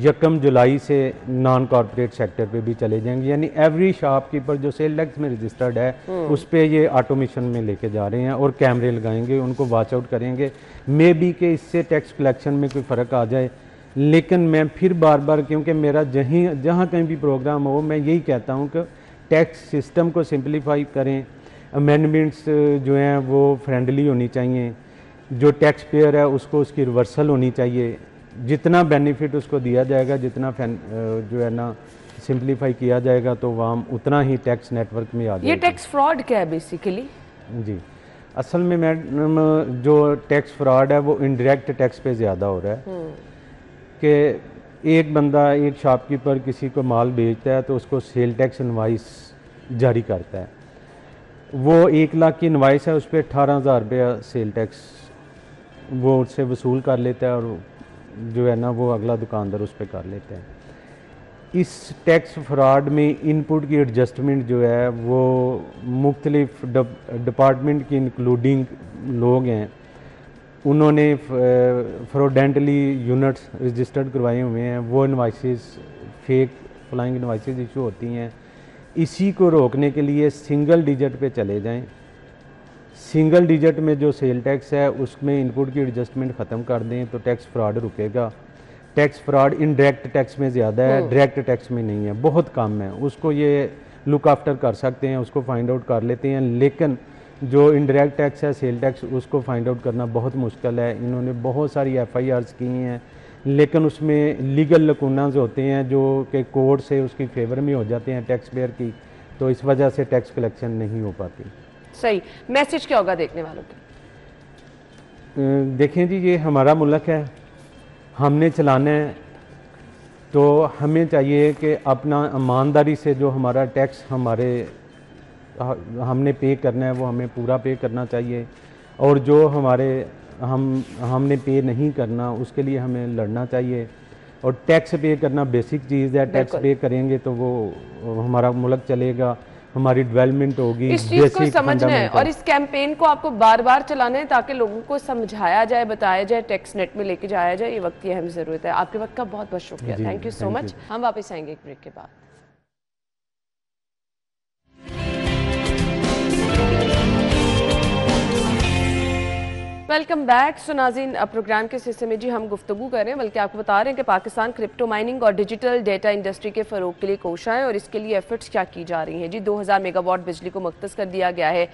D: 1 जुलाई से नॉन कॉरपोरेट सेक्टर पे भी चले जाएंगे, यानी एवरी शॉपकीपर जो सेल टैक्स में रजिस्टर्ड है उस पे ये ऑटोमेशन में लेके जा रहे हैं और कैमरे लगाएंगे, उनको वॉच आउट करेंगे। मे बी कि इससे टैक्स कलेक्शन में कोई फ़र्क आ जाए, लेकिन मैं फिर बार बार, क्योंकि मेरा जहाँ कहीं भी प्रोग्राम हो, मैं यही कहता हूँ कि टैक्स सिस्टम को सिंप्लीफाई करें, अमेंडमेंट्स जो हैं वो फ्रेंडली होनी चाहिए, जो टैक्स पेयर है उसको उसकी रिवर्सल होनी चाहिए, जितना बेनिफिट उसको दिया जाएगा, जितना जो है ना सिंप्लीफाई किया जाएगा तो वहाँ उतना ही टैक्स नेटवर्क में आ जाएगा।
A: ये टैक्स फ्रॉड क्या है बेसिकली?
D: जी, असल में मैडम जो टैक्स फ्रॉड है वो इनडायरेक्ट टैक्स पे ज़्यादा हो रहा है कि एक बंदा, एक शॉपकीपर किसी को माल बेचता है तो उसको सेल टैक्स इनवाइस जारी करता है, वो 1 लाख की इनवाइस है, उस पर 18,000 रुपया सेल टैक्स वो उससे वसूल कर लेता है और जो है ना वो अगला दुकानदार उस पर कर लेता है। इस टैक्स फ्रॉड में इनपुट की एडजस्टमेंट जो है वो मुख्तलिफ डिपार्टमेंट की इंक्लूडिंग लोग हैं, उन्होंने फ्रॉडेंटली यूनिट्स रजिस्टर्ड करवाए हुए हैं, वो invoices fake flying invoices issue होती हैं। इसी को रोकने के लिए सिंगल डिजिट पे चले जाएं। सिंगल डिजिट में जो सेल टैक्स है उसमें इनपुट की एडजस्टमेंट ख़त्म कर दें तो टैक्स फ्रॉड रुकेगा। टैक्स फ्रॉड इनडायरेक्ट टैक्स में ज़्यादा है, डायरेक्ट टैक्स में नहीं है, बहुत कम है, उसको ये लुक आफ्टर कर सकते हैं, उसको फाइंड आउट कर लेते हैं। लेकिन जो इनडायरेक्ट टैक्स है, सेल टैक्स, उसको फाइंड आउट करना बहुत मुश्किल है। इन्होंने बहुत सारी FIRs की हैं, लेकिन उसमें लीगल लकूनाज होते हैं जो कि कोर्ट से उसकी फेवर में हो जाते हैं टैक्स पेयर की, तो इस वजह से टैक्स कलेक्शन नहीं हो पाती।
A: सही। मैसेज क्या होगा देखने वालों के?
D: देखें जी, ये हमारा मुल्क है, हमने चलाना है, तो हमें चाहिए कि अपना ईमानदारी से जो हमारा टैक्स हमने पे करना है वो हमें पूरा पे करना चाहिए, और जो हमने पे नहीं करना उसके लिए हमें लड़ना चाहिए। और टैक्स पे करना बेसिक चीज़ है, टैक्स पे करेंगे तो वो हमारा मुल्क चलेगा। हमारी डेवलपमेंट होगी।
A: इस चीज को समझना है और इस कैंपेन को आपको बार बार चलाना है ताकि लोगों को समझाया जाए, बताया जाए, टेक्स्ट नेट में लेके जाया जाए। ये वक्त की अहम जरूरत है। आपके वक्त का बहुत बहुत शुक्रिया। Thank you so much. हम वापस आएंगे एक ब्रेक के बाद। Welcome back. सो नाज़रीन, प्रोग्राम के हिस्से में जी हम गुफ्तगू कर रहे हैं, बल्कि आपको बता रहे हैं कि पाकिस्तान क्रिप्टो माइनिंग और डिजिटल डेटा इंडस्ट्री के फ़रोग के लिए कोशा है और इसके लिए एफर्ट्स क्या की जा रही हैं। जी 2000 मेगावाट बिजली को मुख्तस कर दिया गया है।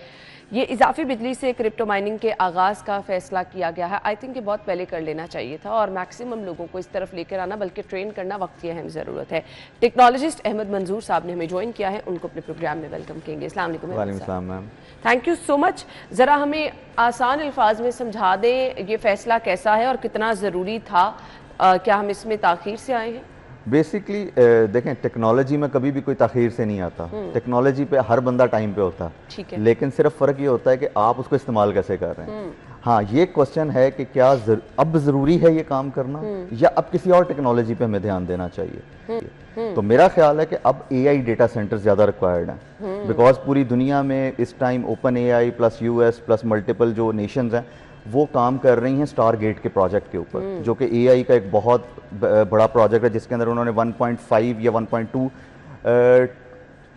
A: ये इजाफी बिजली से क्रिप्टो माइनिंग के आगाज़ का फैसला किया गया है। आई थिंक ये बहुत पहले कर लेना चाहिए था और मैक्सिमम लोगों को इस तरफ लेकर आना, बल्कि ट्रेन करना वक्त की अहम ज़रूरत है। टेक्नोलॉजिस्ट अहमद मंजूर साहब ने हमें ज्वाइन किया है, उनको अपने प्रोग्राम में वेलकम करेंगे। अस्सलाम वालेकुम ma'am. Thank you so much. ज़रा हमें आसान अल्फाज में समझा दें ये फ़ैसला कैसा है और कितना ज़रूरी था। क्या हम इसमें ताख़ीर से आए हैं?
E: बेसिकली देखें, टेक्नोलॉजी में कभी भी कोई ताख़ीर से नहीं आता। टेक्नोलॉजी पे हर बंदा टाइम पे होता है, लेकिन सिर्फ फ़र्क ये होता है कि आप उसको इस्तेमाल कैसे कर रहे हैं। हाँ, ये क्वेश्चन है कि क्या अब ज़रूरी है ये काम करना या अब किसी और टेक्नोलॉजी पे हमें ध्यान देना चाहिए। तो मेरा ख्याल है कि अब AI डेटा सेंटर ज़्यादा रिक्वायर्ड हैं, बिकॉज पूरी दुनिया में इस time open AI plus US plus multiple जो नेशंस हैं वो काम कर रही हैं स्टार गेट के प्रोजेक्ट के ऊपर, जो कि AI का एक बहुत बड़ा प्रोजेक्ट है, जिसके अंदर उन्होंने 1.5 या 1.2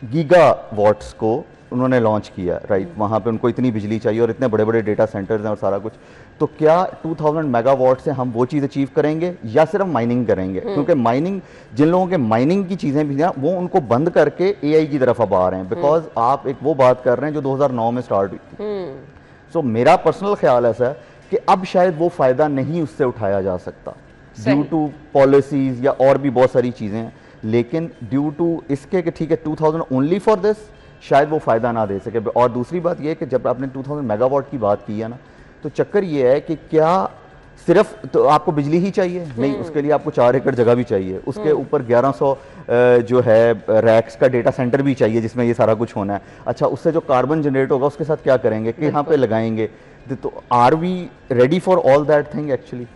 E: गीगा वॉट्स को उन्होंने लॉन्च किया। राइट, वहाँ पे उनको इतनी बिजली चाहिए और इतने बड़े बड़े डेटा सेंटर्स हैं और सारा कुछ। तो क्या 2000 मेगावाट से हम वो चीज़ अचीव करेंगे या सिर्फ माइनिंग करेंगे? क्योंकि माइनिंग, जिन लोगों के माइनिंग की चीज़ें भी हैं वो उनको बंद करके AI की तरफ अब आ रहे हैं, बिकॉज आप एक वो बात कर रहे हैं जो 2009 में स्टार्ट हुई थी। सो मेरा पर्सनल ख्याल ऐसा है कि अब शायद वो फ़ायदा नहीं उससे उठाया जा सकता ड्यू टू पॉलिसीज़ या और भी बहुत सारी चीज़ें हैं, लेकिन ड्यू टू इसके कि ठीक है 2000 ओनली फॉर दिस शायद वो फ़ायदा ना दे सके। और दूसरी बात ये है कि जब आपने 2000 मेगावाट की बात की है ना, तो चक्कर ये है कि क्या सिर्फ तो आपको बिजली ही चाहिए? नहीं, उसके लिए आपको 4 एकड़ जगह भी चाहिए, उसके ऊपर 1100 जो है रैक्स का डेटा सेंटर भी चाहिए जिसमें ये सारा कुछ होना है। अच्छा, उससे जो कार्बन जनरेट होगा उसके साथ क्या करेंगे, कि यहाँ पे लगाएंगे? तो are we ready for all that thing actually?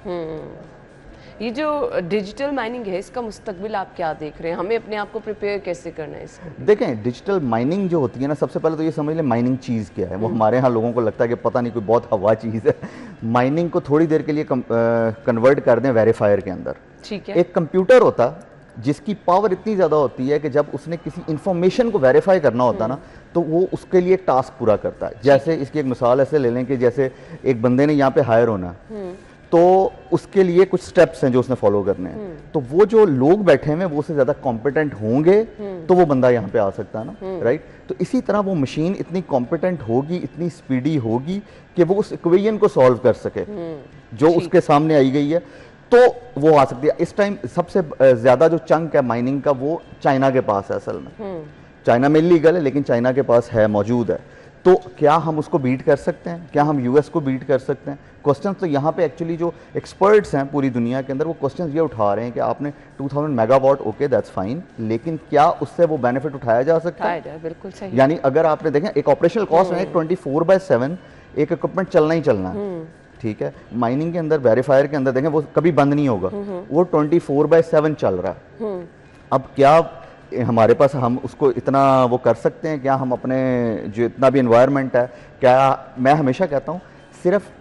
A: ये जो डिजिटल माइनिंग है इसका मुस्तकबिल आप क्या देख रहे हैं? हमें अपने आप को प्रिपेयर कैसे करना है इसका?
E: देखें, डिजिटल माइनिंग जो होती है ना, सबसे पहले तो ये समझ लें माइनिंग चीज़ क्या है। वो हमारे यहाँ लोगों को लगता है कि पता नहीं, कोई बहुत हवा चीज़ है। माइनिंग को थोड़ी देर के लिए कन्वर्ट कर दें वेरीफायर के अंदर।
A: ठीक है।
E: एक कंप्यूटर होता जिसकी पावर इतनी ज़्यादा होती है कि जब उसने किसी इंफॉर्मेशन को वेरीफाई करना होता ना, तो वो उसके लिए टास्क पूरा करता है। जैसे इसकी एक मिसाल ऐसे ले लें कि जैसे एक बंदे ने यहाँ पे हायर होना, तो उसके लिए कुछ स्टेप्स हैं जो उसने फॉलो करने हैं। तो वो जो लोग बैठे हैं वो उससे ज़्यादा कॉम्पिटेंट होंगे तो वो बंदा यहाँ पे आ सकता है ना। राइट, तो इसी तरह वो मशीन इतनी कॉम्पिटेंट होगी, इतनी स्पीडी होगी कि वो उस इक्वेशन को सॉल्व कर सके जो उसके सामने आई गई है, तो वो आ सकती है। इस टाइम सबसे ज़्यादा जो चंक है माइनिंग का वो चाइना के पास है असल में। चाइना में इलीगल है लेकिन चाइना के पास है, मौजूद है। तो क्या हम उसको बीट कर सकते हैं? क्या हम US को बीट कर सकते हैं? क्वेश्चन तो यहाँ पे एक्चुअली जो एक्सपर्ट्स हैं पूरी दुनिया के अंदर वो क्वेश्चन ये उठा रहे हैं कि आपने 2000 मेगावाट, ओके दैट्स फाइन, लेकिन क्या उससे वो बेनिफिट उठाया जा सकता है?
A: बिल्कुल सही।
E: यानी अगर आपने देखें एक ऑपरेशनल कॉस्ट में 24/7 एक इक्विपमेंट चलना ही चलना है। ठीक है, माइनिंग के अंदर वेरीफायर के अंदर देखें वो कभी बंद नहीं होगा, वो 24/7 चल रहा है। अब क्या हमारे पास हम उसको इतना वो कर सकते हैं? क्या हम अपने जो इतना भी एनवायरनमेंट है, क्या मैं हमेशा कहता हूँ सिर्फ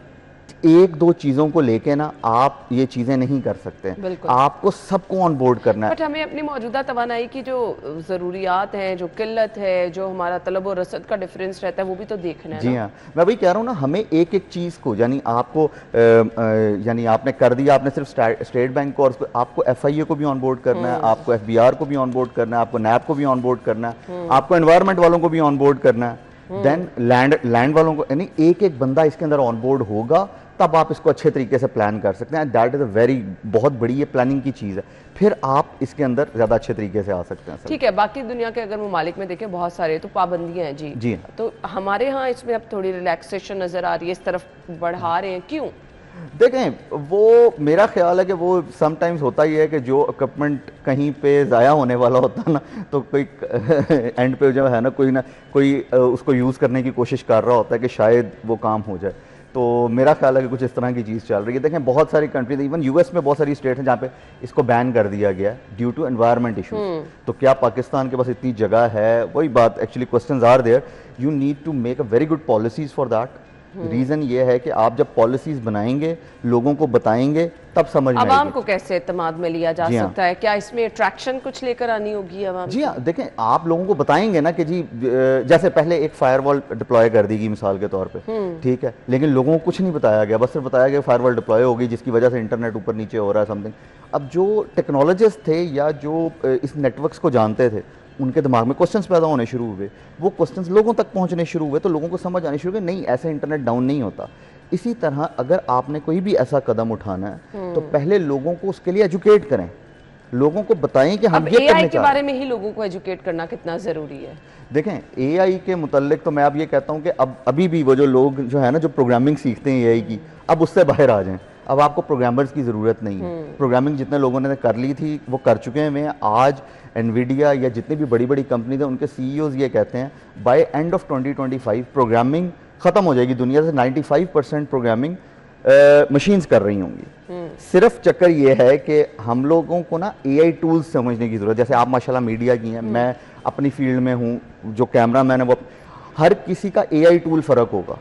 E: 1-2 चीज़ों को लेके ना आप ये चीज़ें नहीं कर सकते, आपको सबको ऑन बोर्ड करना है।
A: बट हमें अपनी मौजूदा तवानाई की जो ज़रूरियात हैं, जो किल्लत है, जो हमारा तलब और रसद का डिफरेंस रहता है वो भी तो देखना है।
E: जी हाँ, मैं वही कह रहा हूँ ना, हमें एक एक चीज़ को, यानी आपको यानी आपने कर दिया, आपने सिर्फ स्टेट बैंक को, और आपको FIA को भी ऑन बोर्ड करना है, आपको FBR को भी ऑन बोर्ड करना है, आपको NAB को भी ऑन बोर्ड करना है, आपको एनवायरनमेंट वालों को भी ऑन बोर्ड करना है, देन लैंड वालों को, यानी एक एक बंदा इसके अंदर ऑन बोर्ड होगा तब आप इसको अच्छे तरीके से प्लान कर सकते हैं। दैट इज़ अ वेरी, बहुत बड़ी ये प्लानिंग की चीज़ है, फिर आप इसके अंदर ज़्यादा अच्छे तरीके से आ सकते हैं।
A: ठीक है, बाकी दुनिया के अगर ममालिक में देखें बहुत सारे तो पाबंदियां हैं जी।
E: जी,
A: तो हमारे यहाँ इसमें अब थोड़ी रिलैक्सेशन नज़र आ रही है, इस तरफ बढ़ा रहे हैं, क्यों?
E: देखें, वो मेरा ख्याल है कि वो समटाइम्स होता ही है कि जो इक्विपमेंट कहीं पे ज़ाया होने वाला होता है ना, तो कोई एंड पे जो है ना कोई उसको यूज़ करने की कोशिश कर रहा होता है कि शायद वो काम हो जाए। तो मेरा ख्याल है कि कुछ इस तरह की चीज़ चल रही है। देखें बहुत सारी कंट्रीज, इवन यूएस में बहुत सारी स्टेट हैं जहाँ पे इसको बैन कर दिया गया है ड्यू टू एनवायरनमेंट इशूज। तो क्या पाकिस्तान के पास इतनी जगह है? वही बात, actually questions are there, you need to make a very good policies for that. Reason ये है कि आप जब पॉलिसीज बनाएंगे, लोगों को बताएंगे, तब समझ में
A: आवाम
E: आएगी।
A: को कैसे एतमाद में लिया जा सकता है? क्या इसमें अट्रैक्शन कुछ लेकर आनी होगी आवाम?
E: जी हाँ, देखें आप लोगों को बताएंगे ना कि जी जैसे पहले एक फायरवॉल डिप्लॉय कर दी गई मिसाल के तौर पे, ठीक है, लेकिन लोगों को कुछ नहीं बताया गया, बस सिर्फ बताया गया फायरवॉल डिप्लॉय होगी जिसकी वजह से इंटरनेट ऊपर नीचे हो रहा है समथिंग। अब जो टेक्नोलॉजिस्ट थे या जो इस नेटवर्क्स को जानते थे, उनके दिमाग में क्वेश्चंस पैदा होने शुरू हुए, वो क्वेश्चंस लोगों तक पहुंचने शुरू हुए, तो लोगों को समझ आनी शुरू हुई नहीं ऐसे इंटरनेट डाउन नहीं होता। इसी तरह अगर आपने कोई भी ऐसा कदम उठाना है तो पहले लोगों को उसके लिए एजुकेट करें, लोगों को बताएं कि हम
A: अब
E: ये करने
A: एआई के
E: चाह रहे
A: बारे में ही लोगों को एजुकेट करना कितना जरूरी है?
E: देखें एआई के मुतल्लिक तो मैं अब ये कहता हूं कि अब अभी भी वो जो लोग जो है ना जो प्रोग्रामिंग सीखते हैं एआई की, अब उससे बाहर आ जाएं। अब आपको प्रोग्रामर्स की ज़रूरत नहीं है। प्रोग्रामिंग जितने लोगों ने कर ली थी वो कर चुके हैं। आज एनवीडिया या जितनी भी बड़ी बड़ी कंपनीज हैं उनके सीईओज ये कहते हैं बाय एंड ऑफ 2025 प्रोग्रामिंग ख़त्म हो जाएगी दुनिया से। 95% प्रोग्रामिंग मशीन्स कर रही होंगी। सिर्फ चक्कर ये है कि हम लोगों को ना एआई टूल्स समझने की ज़रूरत। जैसे आप माशाल्लाह मीडिया की हैं, मैं अपनी फील्ड में हूँ, जो कैमरा मैन है वो, हर किसी का एआई टूल फर्क होगा।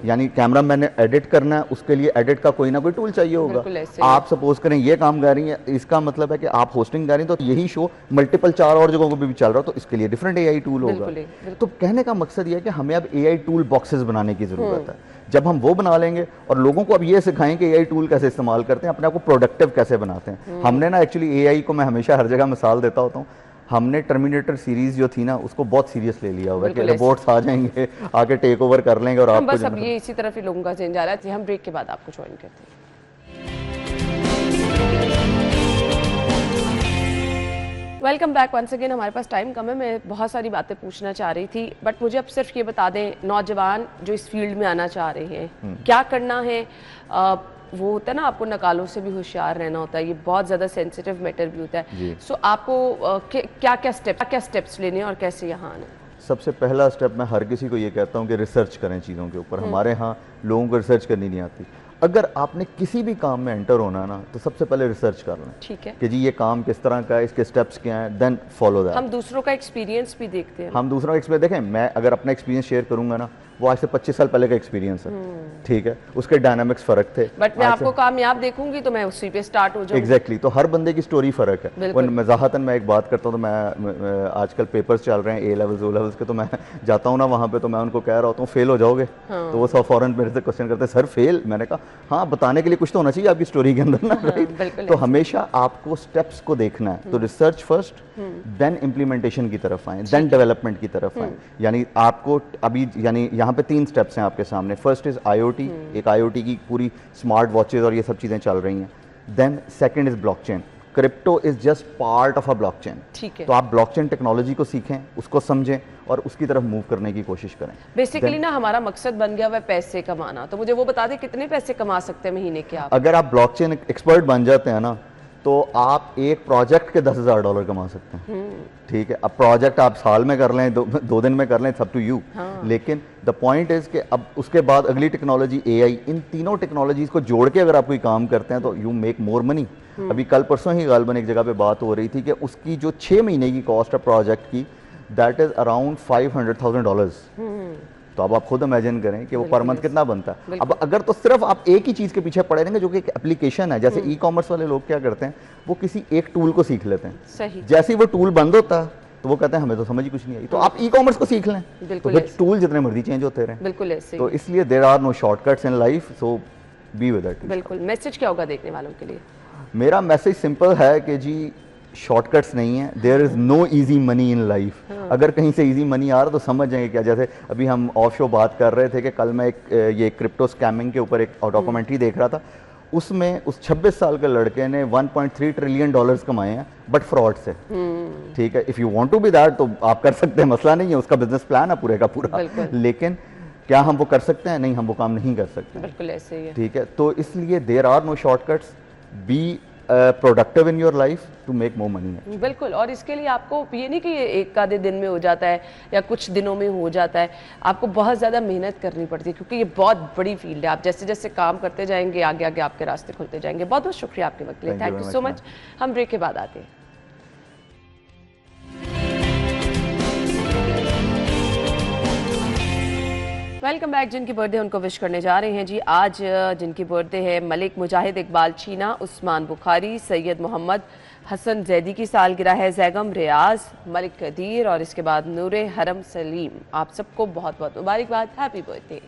E: यानी कैमरा मैंने एडिट करना है, उसके लिए एडिट का कोई ना कोई टूल चाहिए होगा। आप सपोज करें ये काम कर रही हैं, इसका मतलब है कि आप होस्टिंग कर रही हैं, तो यही शो मल्टीपल 4 और जगहों पर भी चल रहा हो, तो इसके लिए डिफरेंट एआई टूल होगा। तो कहने का मकसद ये है कि हमें अब एआई टूल बॉक्सेस बनाने की जरूरत है। जब हम वो बना लेंगे और लोगों को अब ये सिखाएं कि एआई टूल कैसे इस्तेमाल करते हैं, अपने आप को प्रोडक्टिव कैसे बनाते हैं। हमने ना एक्चुअली एआई को मैं हमेशा हर जगह मिसाल देता होता हूँ, हमने टर्मिनेटर सीरीज जो थी ना उसको बहुत सीरियस ले लिया हुआ कि रोबोट्स आ जाएंगे, आके टेक ओवर कर लेंगे और आपको
A: बस अब ये इसी तरफ ही लोगों का चेंज आ रहा है। हम ब्रेक के बाद आपको ज्वाइन करते हैं। Welcome back once again. हमारे पास टाइम कम है, मैं बहुत सारी बातें पूछना चाह रही थी, बट मुझे अब सिर्फ ये बता दें, नौजवान जो इस फील्ड में आना चाह रहे हैं क्या करना है? वो होता है ना, आपको नकालों से भी होशियार रहना होता है, ये बहुत ज़्यादा सेंसिटिव मैटर भी होता है। सो आपको क्या क्या स्टेप्स लेने हैं और कैसे यहाँ आना?
E: सबसे पहला स्टेप मैं हर किसी को ये कहता हूँ कि रिसर्च करें चीज़ों के ऊपर। हमारे यहाँ लोगों को रिसर्च करनी नहीं आती। अगर आपने किसी भी काम में एंटर होना है ना, तो सबसे पहले रिसर्च कर लें, ठीक है, कि जी ये काम किस तरह का है, इसके स्टेप्स क्या हैं, देन फॉलो दैट।
A: हम दूसरों का एक्सपीरियंस भी देखते हैं।
E: हम दूसरों का एक्सपीरियंस देखें, मैं अगर अपना एक्सपीरियंस शेयर करूंगा ना, वो आज से 25 साल पहले का एक्सपीरियंस है, ठीक है, उसके डायनामिक्स फर्क थे,
A: बट मैं आपको कामयाब देखूंगी तो मैं उसी पे स्टार्ट हो जाऊंगी।
E: एग्जैक्टली, तो हर बंदे की स्टोरी फर्क है। मज़ाहतन मैं एक बात करता हूँ, तो मैं आजकल पेपर्स चल रहे हैं ए लेवल्स ओ लेवल्स के, तो मैं जाता हूँ ना वहाँ पे, तो मैं उनको कह रहा होता हूँ फेल हो जाओगे, तो वो सब फौरन मेरे से क्वेश्चन करते हैं सर फेल। मैंने कहा हाँ, बताने के लिए कुछ तो होना चाहिए आपकी स्टोरी के अंदर ना, राइट? तो हमेशा आपको स्टेप्स को देखना है। तो रिसर्च फर्स्ट, देन इम्प्लीमेंटेशन की तरफ आए, देन डेवलपमेंट की तरफ आए। यानी आपको अभी यानी यहाँ पे 3 स्टेप्स हैं आपके सामने। फर्स्ट इज IoT, एक IoT की पूरी स्मार्ट वॉचेज और ये सब चीज़ें चल रही हैं। Then second is blockchain. Crypto is just part of a blockchain, ठीक है। तो आप ब्लॉकचेन टेक्नोलॉजी को सीखें, उसको समझें और उसकी तरफ मूव करने की कोशिश करें।
A: बेसिकली ना हमारा मकसद बन गया हुआ पैसे कमाना, तो मुझे वो बता दें कितने पैसे कमा सकते हैं महीने के आप?
E: अगर आप ब्लॉकचेन एक्सपर्ट बन जाते हैं ना, तो आप एक प्रोजेक्ट के $10,000 कमा सकते हैं, ठीक है। अब प्रोजेक्ट आप साल में कर लें, 2 दिन में कर लें, सब टू यू। लेकिन द पॉइंट इज कि अब उसके बाद अगली टेक्नोलॉजी AI, इन तीनों टेक्नोलॉजीज को जोड़ के अगर आप कोई काम करते हैं तो यू मेक मोर मनी। अभी कल परसों ही गालबन एक जगह पे बात हो रही थी कि उसकी जो 6 महीने की कॉस्ट है प्रोजेक्ट की, दैट इज अराउंड $500,000। तो अब आप खुद इमेजिन करें कि वो पर मंथ कितना बनता है। अब अगर तो सिर्फ आप एक ही चीज़ के पीछे पड़े रहेंगे, जो कि एक एप्लीकेशन है, जैसे ई-कॉमर्स वाले लोग क्या करते हैं, वो किसी एक टूल को सीख लेते हैं, सही। जैसे ही वो टूल बंद होता है तो वो कहते हैं हमें तो समझ ही कुछ नहीं आई। तो आप ई-कॉमर्स को सीख लें, तो फिर टूल जितने मर्जी चेंज होते रहे।
A: बिल्कुल ऐसे।
E: तो इसलिए there are no shortcuts in life, so be with it.
A: बिल्कुल। मैसेज क्या होगा देखने वालों के लिए?
E: मेरा मैसेज सिंपल है कि जी शॉर्टकट्स नहीं है, there is no easy money in life. अगर कहीं से इजी मनी आ रहा तो समझ जाएंगे क्या। जैसे अभी हम ऑफ शो बात कर रहे थे कि कल मैं एक ये क्रिप्टो स्कैमिंग के ऊपर एक डॉक्यूमेंट्री देख रहा था, उसमें उस 26 साल के लड़के ने $1.3 ट्रिलियन कमाए हैं, बट फ्रॉड से, ठीक है। If you want to be that तो आप कर सकते हैं, मसला नहीं है, उसका बिजनेस प्लान है पूरे का पूरा। लेकिन क्या हम वो कर सकते हैं? नहीं, हम वो काम नहीं कर सकते।
A: बिल्कुल ऐसे ही है,
E: ठीक है। तो इसलिए there are no shortcuts, be productive in your life to make more money.
A: बिल्कुल, और इसके लिए आपको ये नहीं कि एक आधे दिन में हो जाता है या कुछ दिनों में हो जाता है, आपको बहुत ज़्यादा मेहनत करनी पड़ती है क्योंकि ये बहुत बड़ी फील्ड है। आप जैसे जैसे काम करते जाएंगे आगे आगे आपके रास्ते खुलते जाएंगे। बहुत बहुत शुक्रिया आपके वक्त के लिए, थैंक यू सो मच। हम ब्रेक के बाद आते हैं। Welcome back. जिनकी बर्थडे उनको विश करने जा रहे हैं जी। आज जिनकी बर्थडे है मलिक मुजाहिद इकबाल चीना, उस्मान बुखारी, सैयद मोहम्मद हसन जैदी की सालगिरह है, जैगम रियाज, मलिक कदीर और इसके बाद नूरे हरम सलीम। आप सबको बहुत बहुत मुबारकबाद, happy birthday.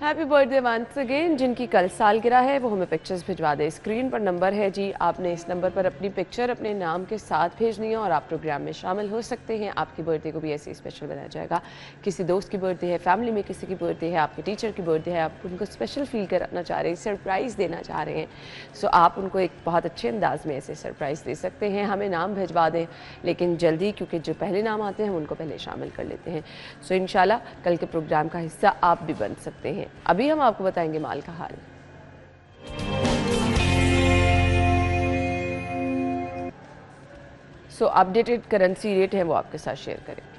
A: Happy birthday once again. जिनकी कल सालगिरह है वो हमें पिक्चर्स भिजवा दें। स्क्रीन पर नंबर है जी, आपने इस नंबर पर अपनी पिक्चर अपने नाम के साथ भेजनी है और आप प्रोग्राम में शामिल हो सकते हैं। आपकी बर्थडे को भी ऐसे ही स्पेशल बनाया जाएगा। किसी दोस्त की बर्थडे है, फैमिली में किसी की बर्थडे है, आपके टीचर की बर्थडे है, आप उनको स्पेशल फील कराना चाह रहे हैं, सरप्राइज़ देना चाह रहे हैं, सो आप उनको एक बहुत अच्छे अंदाज में ऐसे सरप्राइज़ दे सकते हैं। हमें नाम भिजवा दें, लेकिन जल्दी, क्योंकि जो पहले नाम आते हैं उनको पहले शामिल कर लेते हैं। सो इंशाल्लाह कल के प्रोग्राम का हिस्सा आप भी बन सकते हैं। अभी हम आपको बताएंगे माल का हाल। सो अपडेटेड करेंसी रेट है वो आपके साथ शेयर करेंगे।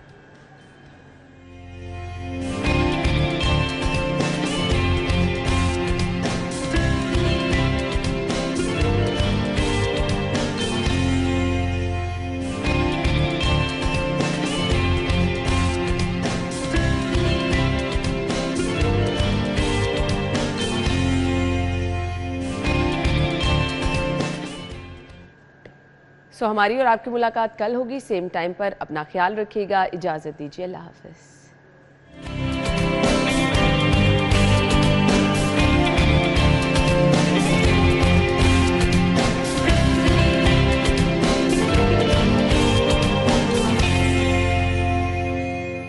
A: सो हमारी और आपकी मुलाकात कल होगी सेम टाइम पर। अपना ख्याल रखिएगा, इजाज़त दीजिए, अल्लाह हाफ़िज़।